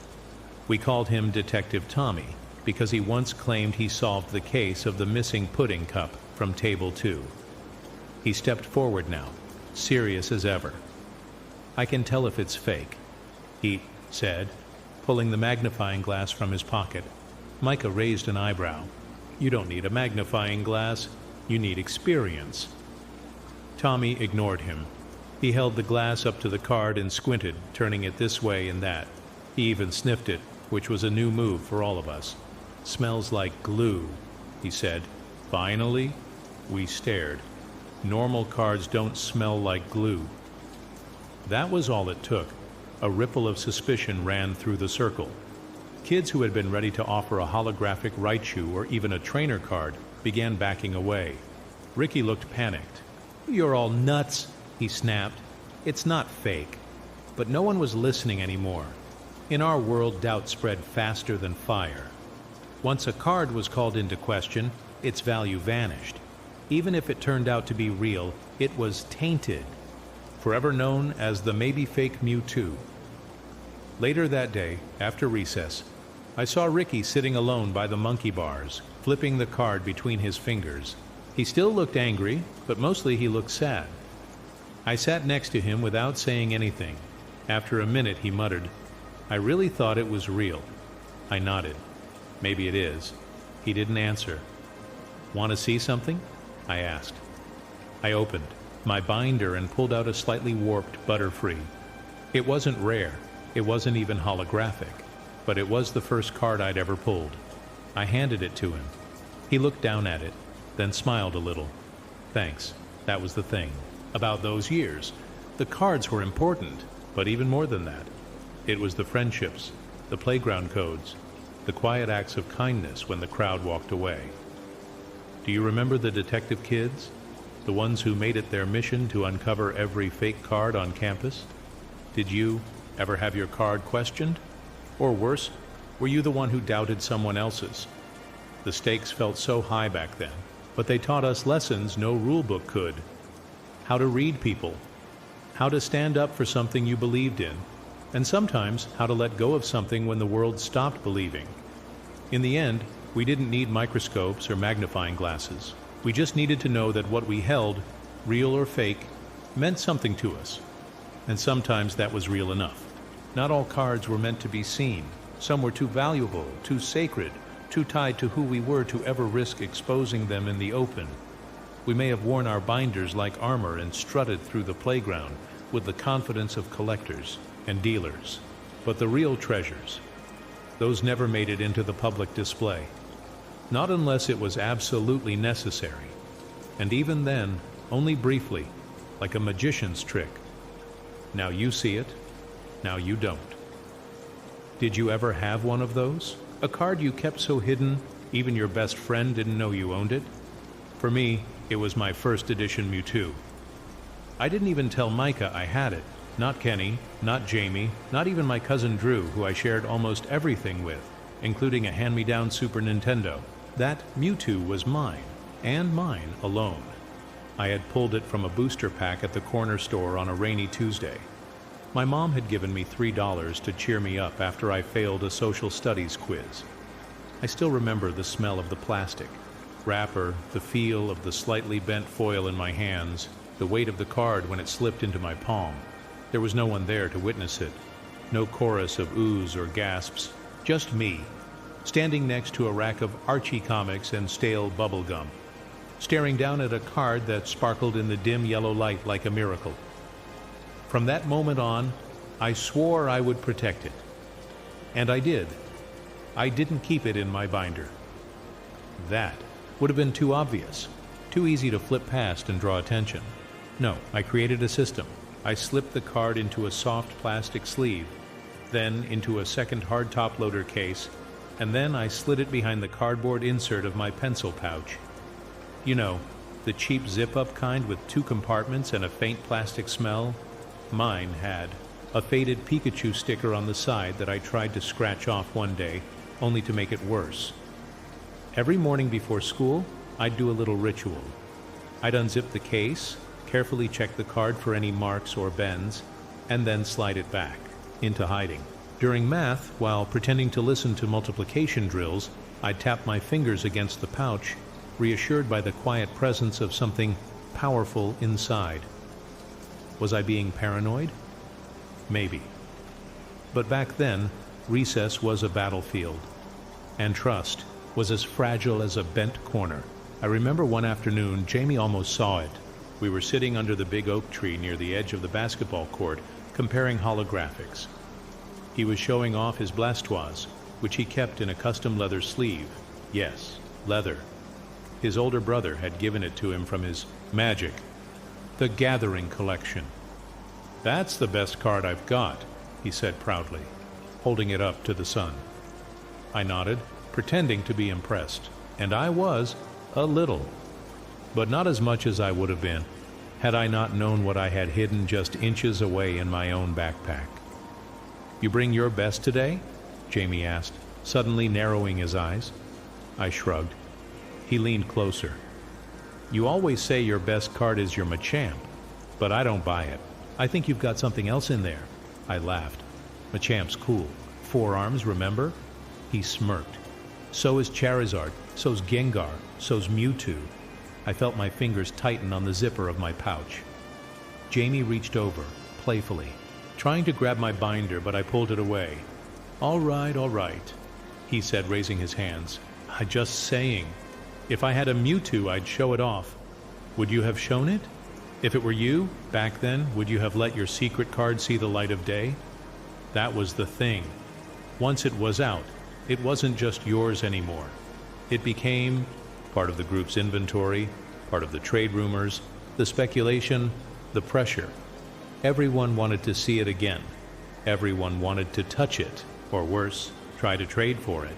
[SPEAKER 2] We called him Detective Tommy because he once claimed he solved the case of the missing pudding cup from Table 2. He stepped forward now, serious as ever. I can tell if it's fake, he said, pulling the magnifying glass from his pocket. Micah raised an eyebrow. You don't need a magnifying glass. You need experience. Tommy ignored him. He held the glass up to the card and squinted, turning it this way and that. He even sniffed it, which was a new move for all of us. Smells like glue, he said. Finally, we stared. Normal cards don't smell like glue. That was all it took. A ripple of suspicion ran through the circle. Kids who had been ready to offer a holographic Raichu or even a trainer card began backing away. Ricky looked panicked. You're all nuts, he snapped. It's not fake. But no one was listening anymore. In our world, doubt spread faster than fire. Once a card was called into question, its value vanished. Even if it turned out to be real, it was tainted, forever known as the maybe-fake Mewtwo. Later that day, after recess, I saw Ricky sitting alone by the monkey bars, flipping the card between his fingers. He still looked angry, but mostly he looked sad. I sat next to him without saying anything. After a minute, he muttered, I really thought it was real. I nodded. Maybe it is. He didn't answer. Want to see something? I asked. I opened my binder and pulled out a slightly warped Butterfree. It wasn't rare. It wasn't even holographic. But it was the first card I'd ever pulled. I handed it to him. He looked down at it, then smiled a little. Thanks. That was the thing. About those years, the cards were important, but even more than that. It was the friendships, the playground codes, the quiet acts of kindness when the crowd walked away. Do you remember the detective kids? The ones who made it their mission to uncover every fake card on campus? Did you ever have your card questioned? Or worse, were you the one who doubted someone else's? The stakes felt so high back then, but they taught us lessons no rulebook could. How to read people, how to stand up for something you believed in, and sometimes how to let go of something when the world stopped believing. In the end, we didn't need microscopes or magnifying glasses. We just needed to know that what we held, real or fake, meant something to us. And sometimes that was real enough. Not all cards were meant to be seen. Some were too valuable, too sacred, too tied to who we were to ever risk exposing them in the open. We may have worn our binders like armor and strutted through the playground with the confidence of collectors and dealers. But the real treasures, those never made it into the public display. Not unless it was absolutely necessary. And even then, only briefly, like a magician's trick. Now you see it, now you don't. Did you ever have one of those? A card you kept so hidden, even your best friend didn't know you owned it? For me, it was my first edition Mewtwo. I didn't even tell Micah I had it. Not Kenny, not Jamie, not even my cousin Drew, who I shared almost everything with, including a hand-me-down Super Nintendo. That Mewtwo was mine, and mine alone. I had pulled it from a booster pack at the corner store on a rainy Tuesday. My mom had given me $3 to cheer me up after I failed a social studies quiz. I still remember the smell of the plastic, wrapper, the feel of the slightly bent foil in my hands, the weight of the card when it slipped into my palm. There was no one there to witness it. No chorus of oohs or gasps, just me, standing next to a rack of Archie comics and stale bubble gum, staring down at a card that sparkled in the dim yellow light like a miracle. From that moment on, I swore I would protect it. And I did. I didn't keep it in my binder. That would have been too obvious, too easy to flip past and draw attention. No, I created a system. I slipped the card into a soft plastic sleeve, then into a second hard top loader case, and then I slid it behind the cardboard insert of my pencil pouch. You know, the cheap zip-up kind with 2 compartments and a faint plastic smell? Mine had a faded Pikachu sticker on the side that I tried to scratch off one day, only to make it worse. Every morning before school, I'd do a little ritual. I'd unzip the case, carefully check the card for any marks or bends, and then slide it back into hiding. During math, while pretending to listen to multiplication drills, I'd tap my fingers against the pouch, reassured by the quiet presence of something powerful inside. Was I being paranoid? Maybe. But back then, recess was a battlefield, and trust was as fragile as a bent corner. I remember one afternoon, Jamie almost saw it. We were sitting under the big oak tree near the edge of the basketball court, comparing holographics. He was showing off his Blastoise, which he kept in a custom leather sleeve. Yes, leather. His older brother had given it to him from his Magic, the Gathering collection. "That's the best card I've got," he said proudly, holding it up to the sun. I nodded, pretending to be impressed, and I was, a little, but not as much as I would have been had I not known what I had hidden just inches away in my own backpack. "You bring your best today?" Jamie asked, suddenly narrowing his eyes. I shrugged. He leaned closer. "You always say your best card is your Machamp, but I don't buy it. I think you've got something else in there." I laughed. "Machamp's cool. 4 arms, remember?" He smirked. "So is Charizard, so's Gengar, so's Mewtwo." I felt my fingers tighten on the zipper of my pouch. Jamie reached over, playfully, trying to grab my binder, but I pulled it away. All right, he said, raising his hands. "I just saying. If I had a Mewtwo, I'd show it off. Would you have shown it? If it were you, back then, would you have let your secret card see the light of day? That was the thing. Once it was out, it wasn't just yours anymore. It became part of the group's inventory, part of the trade rumors, the speculation, the pressure. Everyone wanted to see it again. Everyone wanted to touch it, or worse, try to trade for it.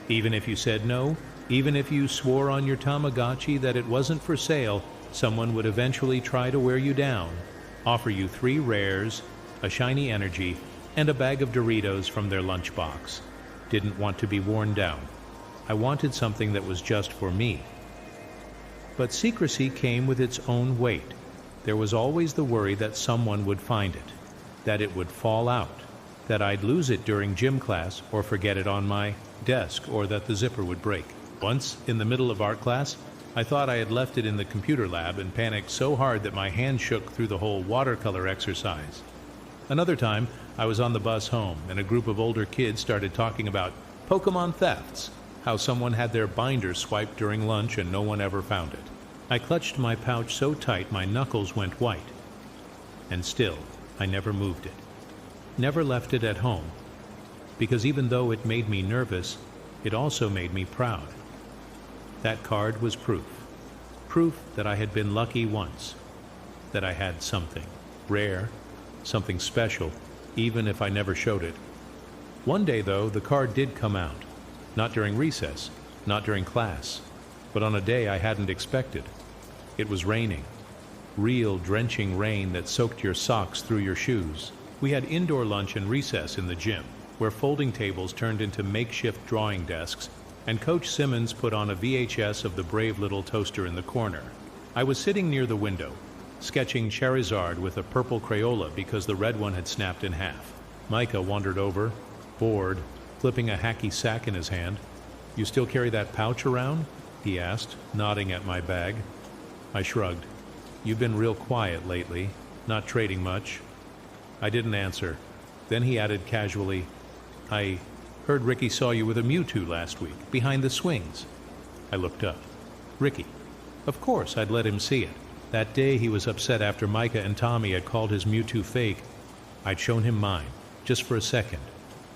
[SPEAKER 2] Even if you said no, even if you swore on your Tamagotchi that it wasn't for sale, someone would eventually try to wear you down, offer you 3 rares, a shiny energy, and a bag of Doritos from their lunchbox. Didn't want to be worn down. I wanted something that was just for me. But secrecy came with its own weight. There was always the worry that someone would find it, that it would fall out, that I'd lose it during gym class or forget it on my desk, or that the zipper would break. Once, in the middle of art class, I thought I had left it in the computer lab and panicked so hard that my hand shook through the whole watercolor exercise. Another time, I was on the bus home, and a group of older kids started talking about Pokémon thefts, how someone had their binder swiped during lunch and no one ever found it. I clutched my pouch so tight my knuckles went white. And still, I never moved it. Never left it at home. Because even though it made me nervous, it also made me proud. That card was proof. Proof that I had been lucky once. That I had something rare, something special, even if I never showed it. One day, though, the card did come out. Not during recess, not during class, but on a day I hadn't expected. It was raining. Real drenching rain that soaked your socks through your shoes. We had indoor lunch and recess in the gym, where folding tables turned into makeshift drawing desks, and Coach Simmons put on a VHS of the brave little toaster in the corner. I was sitting near the window, sketching Charizard with a purple Crayola because the red one had snapped in half. Micah wandered over, bored, flipping a hacky sack in his hand. "You still carry that pouch around?" he asked, nodding at my bag. I shrugged. "You've been real quiet lately, not trading much." I didn't answer. Then he added casually, "I heard Ricky saw you with a Mewtwo last week, behind the swings." I looked up. Ricky. Of course, I'd let him see it. That day he was upset after Micah and Tommy had called his Mewtwo fake. I'd shown him mine, just for a second.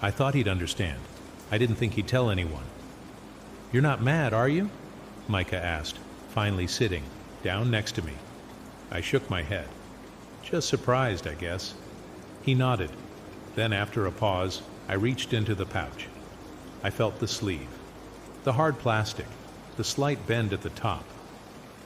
[SPEAKER 2] I thought he'd understand. I didn't think he'd tell anyone. "You're not mad, are you?" Micah asked, finally sitting down next to me. I shook my head. Just surprised, I guess. He nodded. Then, after a pause, I reached into the pouch. I felt the sleeve, the hard plastic, the slight bend at the top.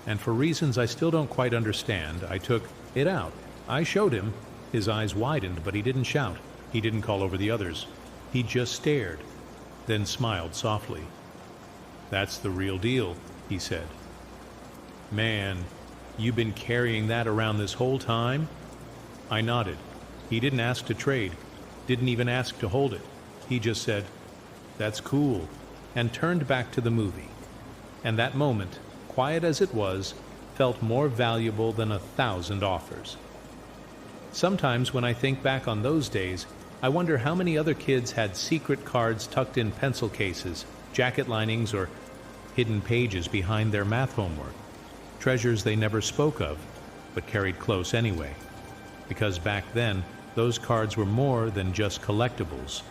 [SPEAKER 2] And for reasons I still don't quite understand, I took it out. I showed him. His eyes widened, but he didn't shout. He didn't call over the others. He just stared, then smiled softly. "That's the real deal," he said. "Man, you've been carrying that around this whole time?" I nodded. He didn't ask to trade, didn't even ask to hold it. He just said, "That's cool," and turned back to the movie. And that moment, quiet as it was, felt more valuable than 1,000 offers. Sometimes when I think back on those days, I wonder how many other kids had secret cards tucked in pencil cases, jacket linings, or hidden pages behind their math homework. Treasures they never spoke of, but carried close anyway. Because back then, those cards were more than just collectibles.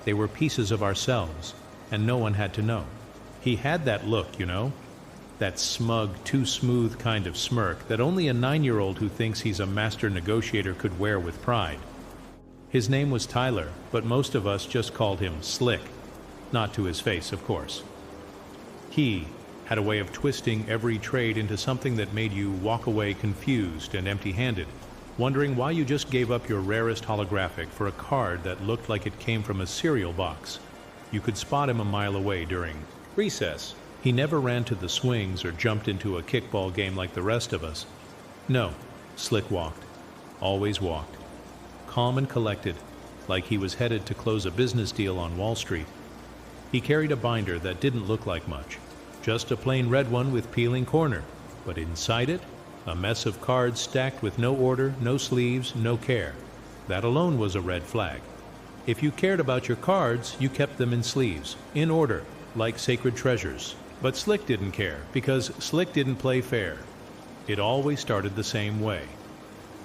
[SPEAKER 2] They were pieces of ourselves, and no one had to know. He had that look, you know? That smug, too smooth kind of smirk that only a 9-year-old who thinks he's a master negotiator could wear with pride. His name was Tyler, but most of us just called him Slick. Not to his face, of course. He had a way of twisting every trade into something that made you walk away confused and empty-handed, wondering why you just gave up your rarest holographic for a card that looked like it came from a cereal box. You could spot him a mile away during recess. He never ran to the swings or jumped into a kickball game like the rest of us. No, Slick walked. Always walked. Calm and collected, like he was headed to close a business deal on Wall Street. He carried a binder that didn't look like much. Just a plain red one with peeling corner. But inside it, a mess of cards stacked with no order, no sleeves, no care. That alone was a red flag. If you cared about your cards, you kept them in sleeves, in order, like sacred treasures. But Slick didn't care, because Slick didn't play fair. It always started the same way.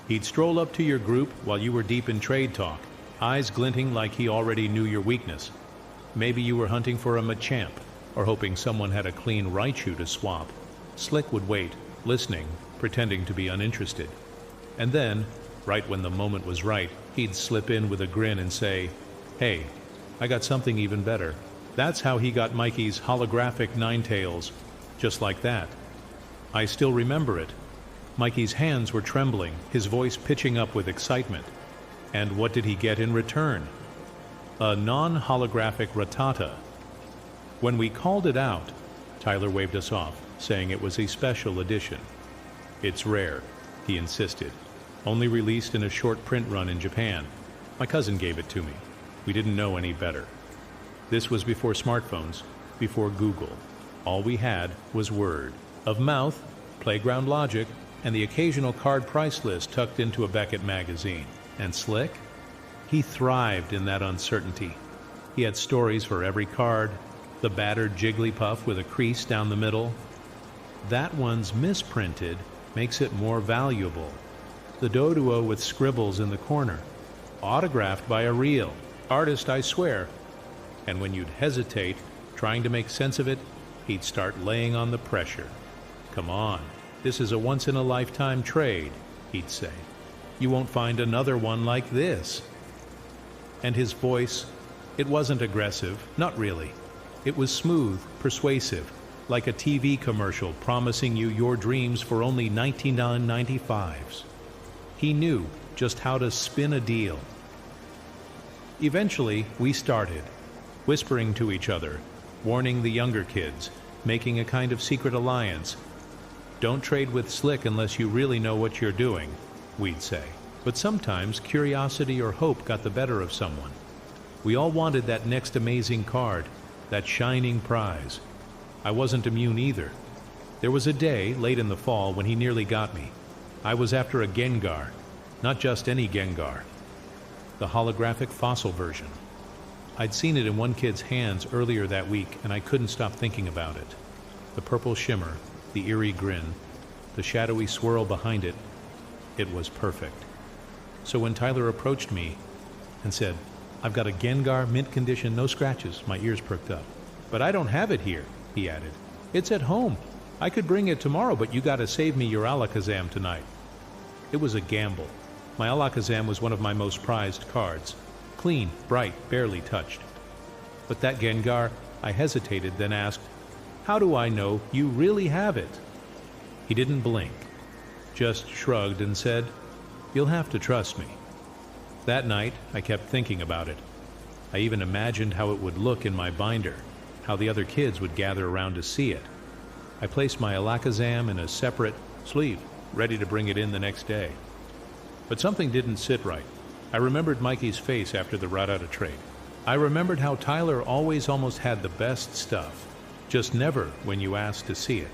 [SPEAKER 2] He'd stroll up to your group while you were deep in trade talk, eyes glinting like he already knew your weakness. Maybe you were hunting for a Machamp, or hoping someone had a clean Raichu to swap. Slick would wait, listening, pretending to be uninterested. And then, right when the moment was right, he'd slip in with a grin and say, "Hey, I got something even better." That's how he got Mikey's holographic Ninetales, just like that. I still remember it. Mikey's hands were trembling, his voice pitching up with excitement. And what did he get in return? A non-holographic Rattata. When we called it out, Tyler waved us off, saying it was a special edition. "It's rare," he insisted. "Only released in a short print run in Japan. My cousin gave it to me. We didn't know any better." This was before smartphones, before Google. All we had was word of mouth, playground logic, and the occasional card price list tucked into a Beckett magazine. And Slick? He thrived in that uncertainty. He had stories for every card. The battered Jigglypuff with a crease down the middle. That one's misprinted makes it more valuable. The Doduo with scribbles in the corner. Autographed by a real artist, I swear. And when you'd hesitate, trying to make sense of it, he'd start laying on the pressure. "Come on, this is a once-in-a-lifetime trade," he'd say. "You won't find another one like this." And his voice, it wasn't aggressive, not really. It was smooth, persuasive, like a TV commercial promising you your dreams for only $99.95. He knew just how to spin a deal. Eventually, we started, whispering to each other, warning the younger kids, making a kind of secret alliance. "Don't trade with Slick unless you really know what you're doing," we'd say. But sometimes curiosity or hope got the better of someone. We all wanted that next amazing card, that shining prize. I wasn't immune either. There was a day, late in the fall, when he nearly got me. I was after a Gengar, not just any Gengar, the holographic fossil version. I'd seen it in one kid's hands earlier that week, and I couldn't stop thinking about it. The purple shimmer, the eerie grin, the shadowy swirl behind it, it was perfect. So when Tyler approached me and said, "I've got a Gengar, mint condition, no scratches," my ears perked up. "But I don't have it here," he added. "It's at home. I could bring it tomorrow, but you gotta save me your Alakazam tonight." It was a gamble. My Alakazam was one of my most prized cards. Clean, bright, barely touched. But that Gengar, I hesitated, then asked, "How do I know you really have it?" He didn't blink, just shrugged and said, "You'll have to trust me." That night, I kept thinking about it. I even imagined how it would look in my binder, how the other kids would gather around to see it. I placed my Alakazam in a separate sleeve, ready to bring it in the next day. But something didn't sit right. I remembered Mikey's face after the Rattata trade. I remembered how Tyler always almost had the best stuff, just never when you asked to see it.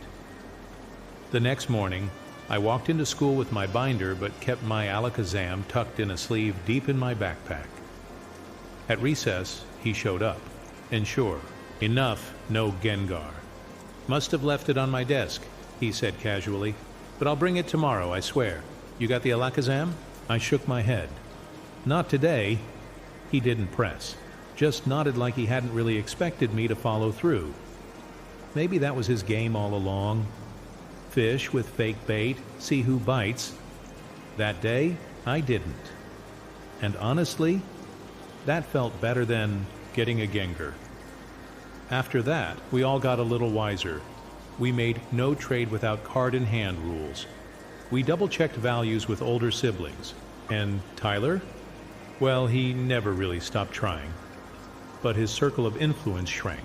[SPEAKER 2] The next morning, I walked into school with my binder but kept my Alakazam tucked in a sleeve deep in my backpack. At recess, he showed up. And sure, enough, no Gengar. "Must have left it on my desk," he said casually. "But I'll bring it tomorrow, I swear. You got the Alakazam?" I shook my head. "Not today." He didn't press, just nodded like he hadn't really expected me to follow through. Maybe that was his game all along. Fish with fake bait, see who bites. That day, I didn't. And honestly, that felt better than getting a Gengar. After that, we all got a little wiser. We made no trade without card-in-hand rules. We double-checked values with older siblings. And Tyler? Well, he never really stopped trying. But his circle of influence shrank.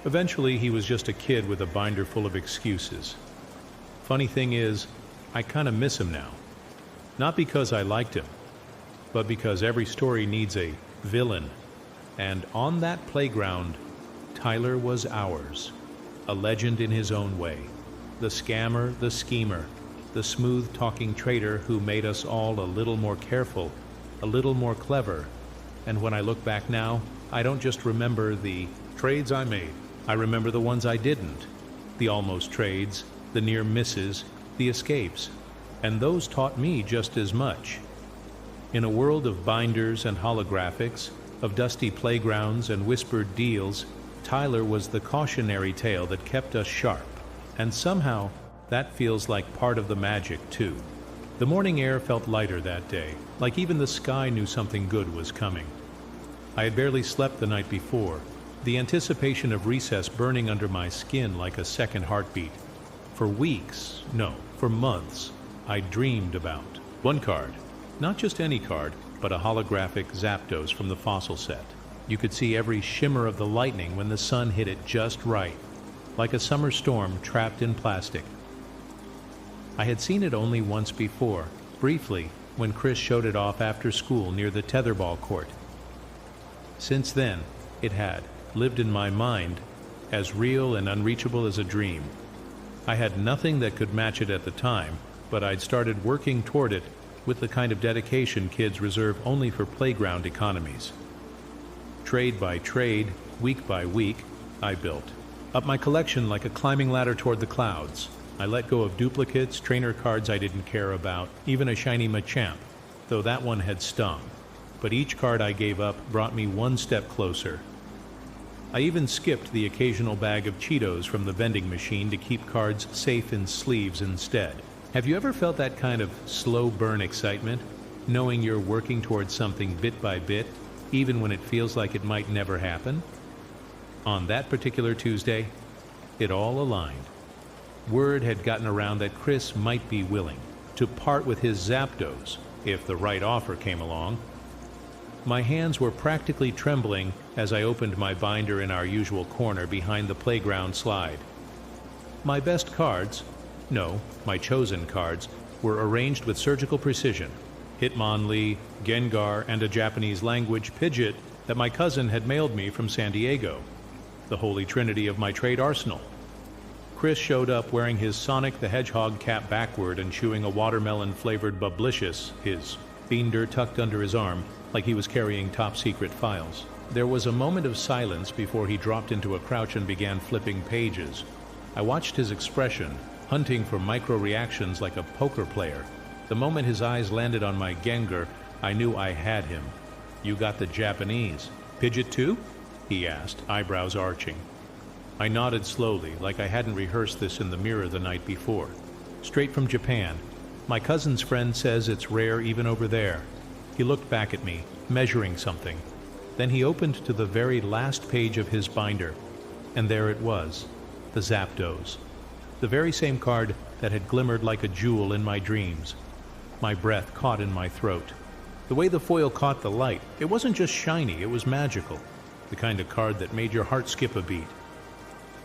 [SPEAKER 2] Eventually, he was just a kid with a binder full of excuses. Funny thing is, I kind of miss him now. Not because I liked him, but because every story needs a villain. And on that playground, Tyler was ours. A legend in his own way. The scammer, the schemer, the smooth-talking trader who made us all a little more careful, a little more clever. And when I look back now, I don't just remember the trades I made. I remember the ones I didn't. The almost trades, the near misses, the escapes. And those taught me just as much. In a world of binders and holographics, of dusty playgrounds and whispered deals, Tyler was the cautionary tale that kept us sharp. And somehow, that feels like part of the magic, too. The morning air felt lighter that day, like even the sky knew something good was coming. I had barely slept the night before, the anticipation of recess burning under my skin like a second heartbeat. For weeks, no, for months, I dreamed about one card. Not just any card, but a holographic Zapdos from the fossil set. You could see every shimmer of the lightning when the sun hit it just right, like a summer storm trapped in plastic. I had seen it only once before, briefly, when Chris showed it off after school near the tetherball court. Since then, it had lived in my mind, as real and unreachable as a dream. I had nothing that could match it at the time, but I'd started working toward it with the kind of dedication kids reserve only for playground economies. Trade by trade, week by week, I built up my collection like a climbing ladder toward the clouds. I let go of duplicates, trainer cards I didn't care about, even a shiny Machamp, though that one had stung. But each card I gave up brought me one step closer. I even skipped the occasional bag of Cheetos from the vending machine to keep cards safe in sleeves instead. Have you ever felt that kind of slow burn excitement, knowing you're working towards something bit by bit, even when it feels like it might never happen? On that particular Tuesday, it all aligned. Word had gotten around that Chris might be willing to part with his Zapdos if the right offer came along. My hands were practically trembling as I opened my binder in our usual corner behind the playground slide. My best cards, no, my chosen cards, were arranged with surgical precision. Hitmonlee, Gengar, and a Japanese language Pidgeot that my cousin had mailed me from San Diego. The holy trinity of my trade arsenal. Chris showed up wearing his Sonic the Hedgehog cap backward and chewing a watermelon-flavored Bubblicious, his binder tucked under his arm, like he was carrying top-secret files. There was a moment of silence before he dropped into a crouch and began flipping pages. I watched his expression, hunting for micro-reactions like a poker player. The moment his eyes landed on my Gengar, I knew I had him. "You got the Japanese. Pidget too?" he asked, eyebrows arching. I nodded slowly, like I hadn't rehearsed this in the mirror the night before. "Straight from Japan. My cousin's friend says it's rare even over there." He looked back at me, measuring something. Then he opened to the very last page of his binder, and there it was, the Zapdos. The very same card that had glimmered like a jewel in my dreams. My breath caught in my throat. The way the foil caught the light, it wasn't just shiny, it was magical. The kind of card that made your heart skip a beat.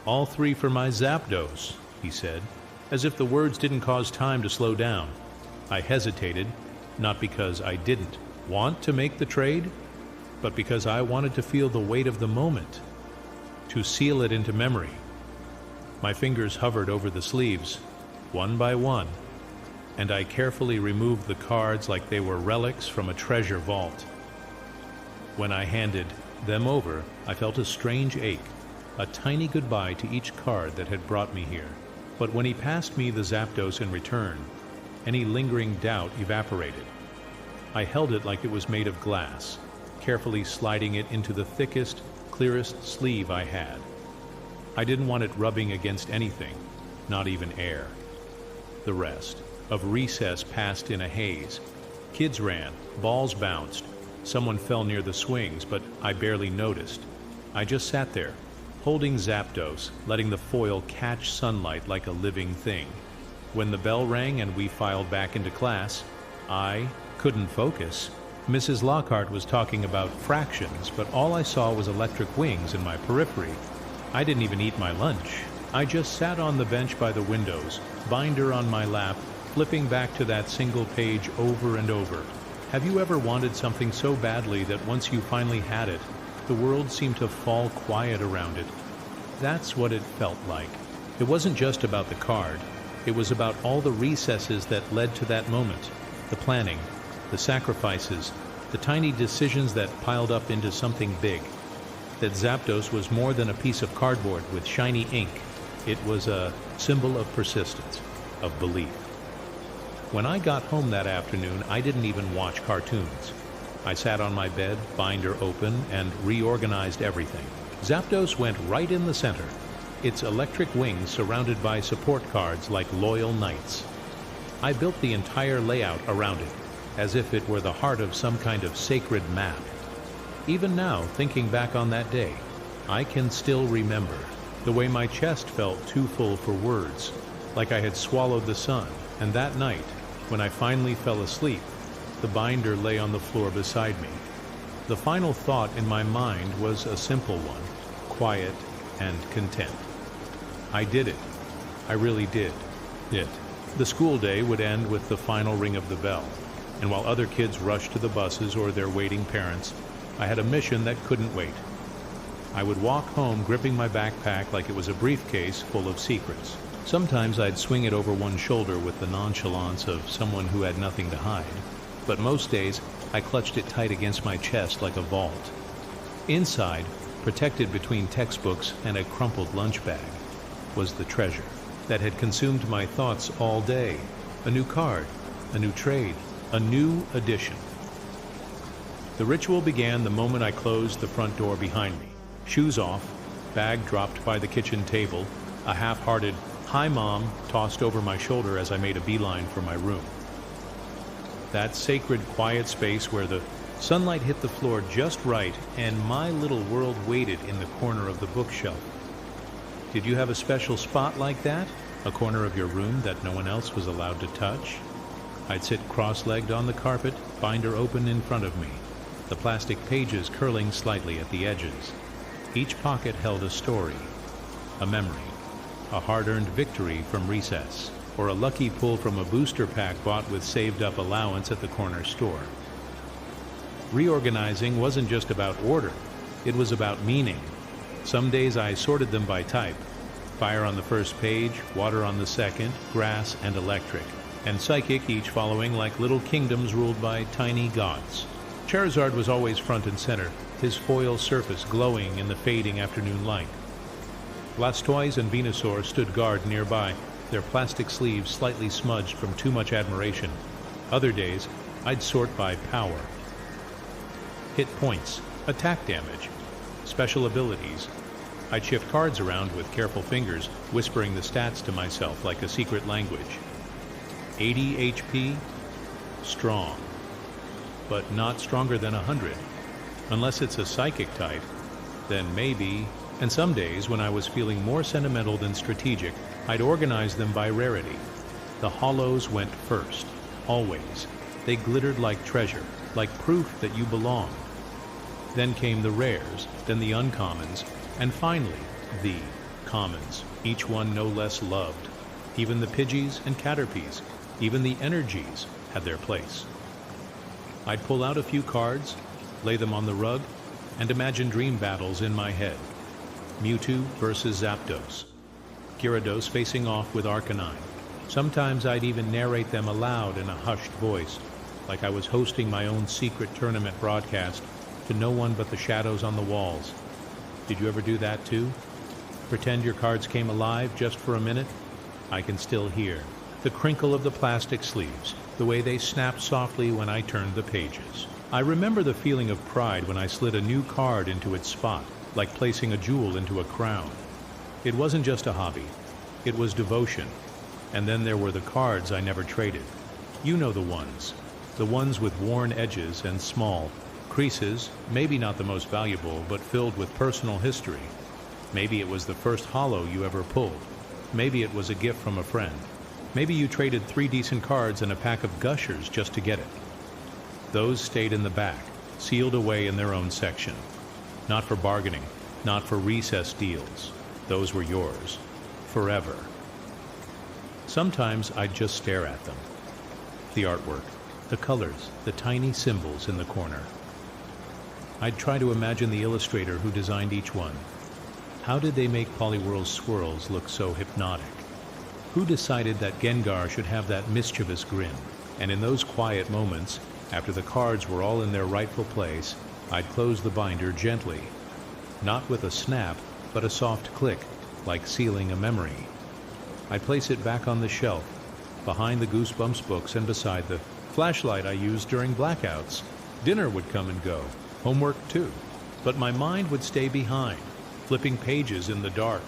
[SPEAKER 2] "All 3 for my Zapdos," he said, as if the words didn't cause time to slow down. I hesitated, not because I didn't want to make the trade, but because I wanted to feel the weight of the moment, to seal it into memory. My fingers hovered over the sleeves, one by one, and I carefully removed the cards like they were relics from a treasure vault. When I handed them over, I felt a strange ache, a tiny goodbye to each card that had brought me here. But when he passed me the Zapdos in return, any lingering doubt evaporated. I held it like it was made of glass, carefully sliding it into the thickest, clearest sleeve I had. I didn't want it rubbing against anything, not even air. The rest of recess passed in a haze. Kids ran, balls bounced, someone fell near the swings, but I barely noticed. I just sat there, holding Zapdos, letting the foil catch sunlight like a living thing. When the bell rang and we filed back into class, I couldn't focus. Mrs. Lockhart was talking about fractions, but all I saw was electric wings in my periphery. I didn't even eat my lunch. I just sat on the bench by the windows, binder on my lap, flipping back to that single page over and over. Have you ever wanted something so badly that once you finally had it, the world seemed to fall quiet around it? That's what it felt like. It wasn't just about the card. It was about all the recesses that led to that moment. The planning, the sacrifices, the tiny decisions that piled up into something big. That Zapdos was more than a piece of cardboard with shiny ink. It was a symbol of persistence, of belief. When I got home that afternoon, I didn't even watch cartoons. I sat on my bed, binder open, and reorganized everything. Zapdos went right in the center, its electric wings surrounded by support cards like loyal knights. I built the entire layout around it, as if it were the heart of some kind of sacred map. Even now, thinking back on that day, I can still remember the way my chest felt too full for words, like I had swallowed the sun. And that night, when I finally fell asleep, the binder lay on the floor beside me. The final thought in my mind was a simple one, quiet and content. I did it. I really did it. The school day would end with the final ring of the bell, and while other kids rushed to the buses or their waiting parents, I had a mission that couldn't wait. I would walk home gripping my backpack like it was a briefcase full of secrets. Sometimes I'd swing it over one shoulder with the nonchalance of someone who had nothing to hide, but most days I clutched it tight against my chest like a vault. Inside, protected between textbooks and a crumpled lunch bag, was the treasure that had consumed my thoughts all day. A new card, a new trade, a new edition. The ritual began the moment I closed the front door behind me. Shoes off, bag dropped by the kitchen table, a half-hearted "Hi, Mom" tossed over my shoulder as I made a beeline for my room. That sacred, quiet space where the sunlight hit the floor just right and my little world waited in the corner of the bookshelf. Did you have a special spot like that? A corner of your room that no one else was allowed to touch? I'd sit cross-legged on the carpet, binder open in front of me, the plastic pages curling slightly at the edges. Each pocket held a story, a memory, a hard-earned victory from recess, or a lucky pull from a booster pack bought with saved-up allowance at the corner store. Reorganizing wasn't just about order, it was about meaning. Some days I sorted them by type, Fire on the first page, water on the second, grass and electric, and psychic each following like little kingdoms ruled by tiny gods. Charizard was always front and center, his foil surface glowing in the fading afternoon light. Blastoise and Venusaur stood guard nearby, their plastic sleeves slightly smudged from too much admiration. Other days, I'd sort by power. Hit points, attack damage, special abilities. I'd shift cards around with careful fingers, whispering the stats to myself like a secret language. 80 HP? Strong. But not stronger than 100. Unless it's a psychic type, then maybe. And some days, when I was feeling more sentimental than strategic, I'd organize them by rarity. The hollows went first, always. They glittered like treasure, like proof that you belonged. Then came the rares, then the uncommons, and finally, the commons, each one no less loved. Even the Pidgeys and Caterpies, even the Energies had their place. I'd pull out a few cards, lay them on the rug, and imagine dream battles in my head. Mewtwo versus Zapdos. Gyarados facing off with Arcanine. Sometimes I'd even narrate them aloud in a hushed voice, like I was hosting my own secret tournament broadcast to no one but the shadows on the walls. Did you ever do that too? Pretend your cards came alive just for a minute? I can still hear the crinkle of the plastic sleeves, the way they snapped softly when I turned the pages. I remember the feeling of pride when I slid a new card into its spot, like placing a jewel into a crown. It wasn't just a hobby, it was devotion. And then there were the cards I never traded. You know the ones with worn edges and small creases, maybe not the most valuable, but filled with personal history. Maybe it was the first holo you ever pulled. Maybe it was a gift from a friend. Maybe you traded 3 decent cards and a pack of gushers just to get it. Those stayed in the back, sealed away in their own section. Not for bargaining, not for recess deals. Those were yours. Forever. Sometimes I'd just stare at them. The artwork, the colors, the tiny symbols in the corner. I'd try to imagine the illustrator who designed each one. How did they make Poliwhirl's swirls look so hypnotic? Who decided that Gengar should have that mischievous grin? And in those quiet moments, after the cards were all in their rightful place, I'd close the binder gently. Not with a snap, but a soft click, like sealing a memory. I'd place it back on the shelf, behind the Goosebumps books and beside the flashlight I used during blackouts. Dinner would come and go, homework too, but my mind would stay behind, flipping pages in the dark.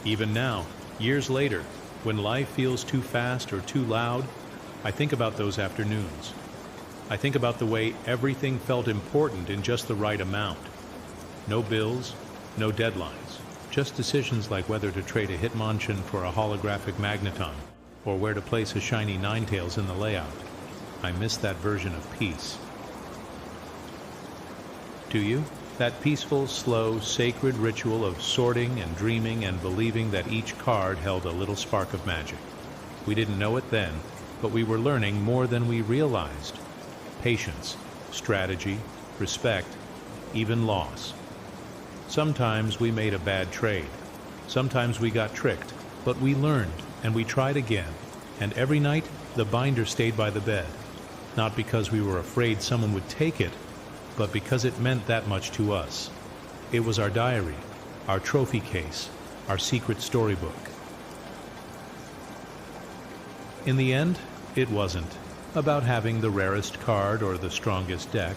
[SPEAKER 2] Even now, years later, when life feels too fast or too loud, I think about those afternoons. I think about the way everything felt important in just the right amount. No bills, no deadlines, just decisions like whether to trade a Hitmonchan for a holographic Magneton, or where to place a shiny Ninetales in the layout. I miss that version of peace. Do you? That peaceful, slow, sacred ritual of sorting and dreaming and believing that each card held a little spark of magic. We didn't know it then, but we were learning more than we realized. Patience, strategy, respect, even loss. Sometimes we made a bad trade. Sometimes we got tricked, but we learned and we tried again. And every night, the binder stayed by the bed. Not because we were afraid someone would take it, but because it meant that much to us. It was our diary, our trophy case, our secret storybook. In the end, it wasn't about having the rarest card or the strongest deck.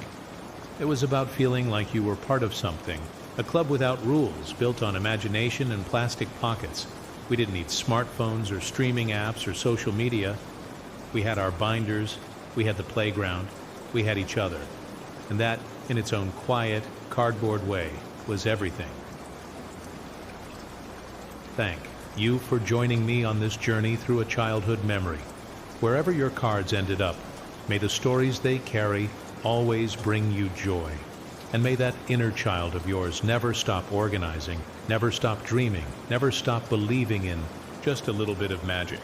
[SPEAKER 2] It was about feeling like you were part of something, a club without rules, built on imagination and plastic pockets. We didn't need smartphones or streaming apps or social media. We had our binders, we had the playground, we had each other. And that, in its own quiet, cardboard way, was everything. Thank you for joining me on this journey through a childhood memory. Wherever your cards ended up, may the stories they carry always bring you joy. And may that inner child of yours never stop organizing, never stop dreaming, never stop believing in just a little bit of magic.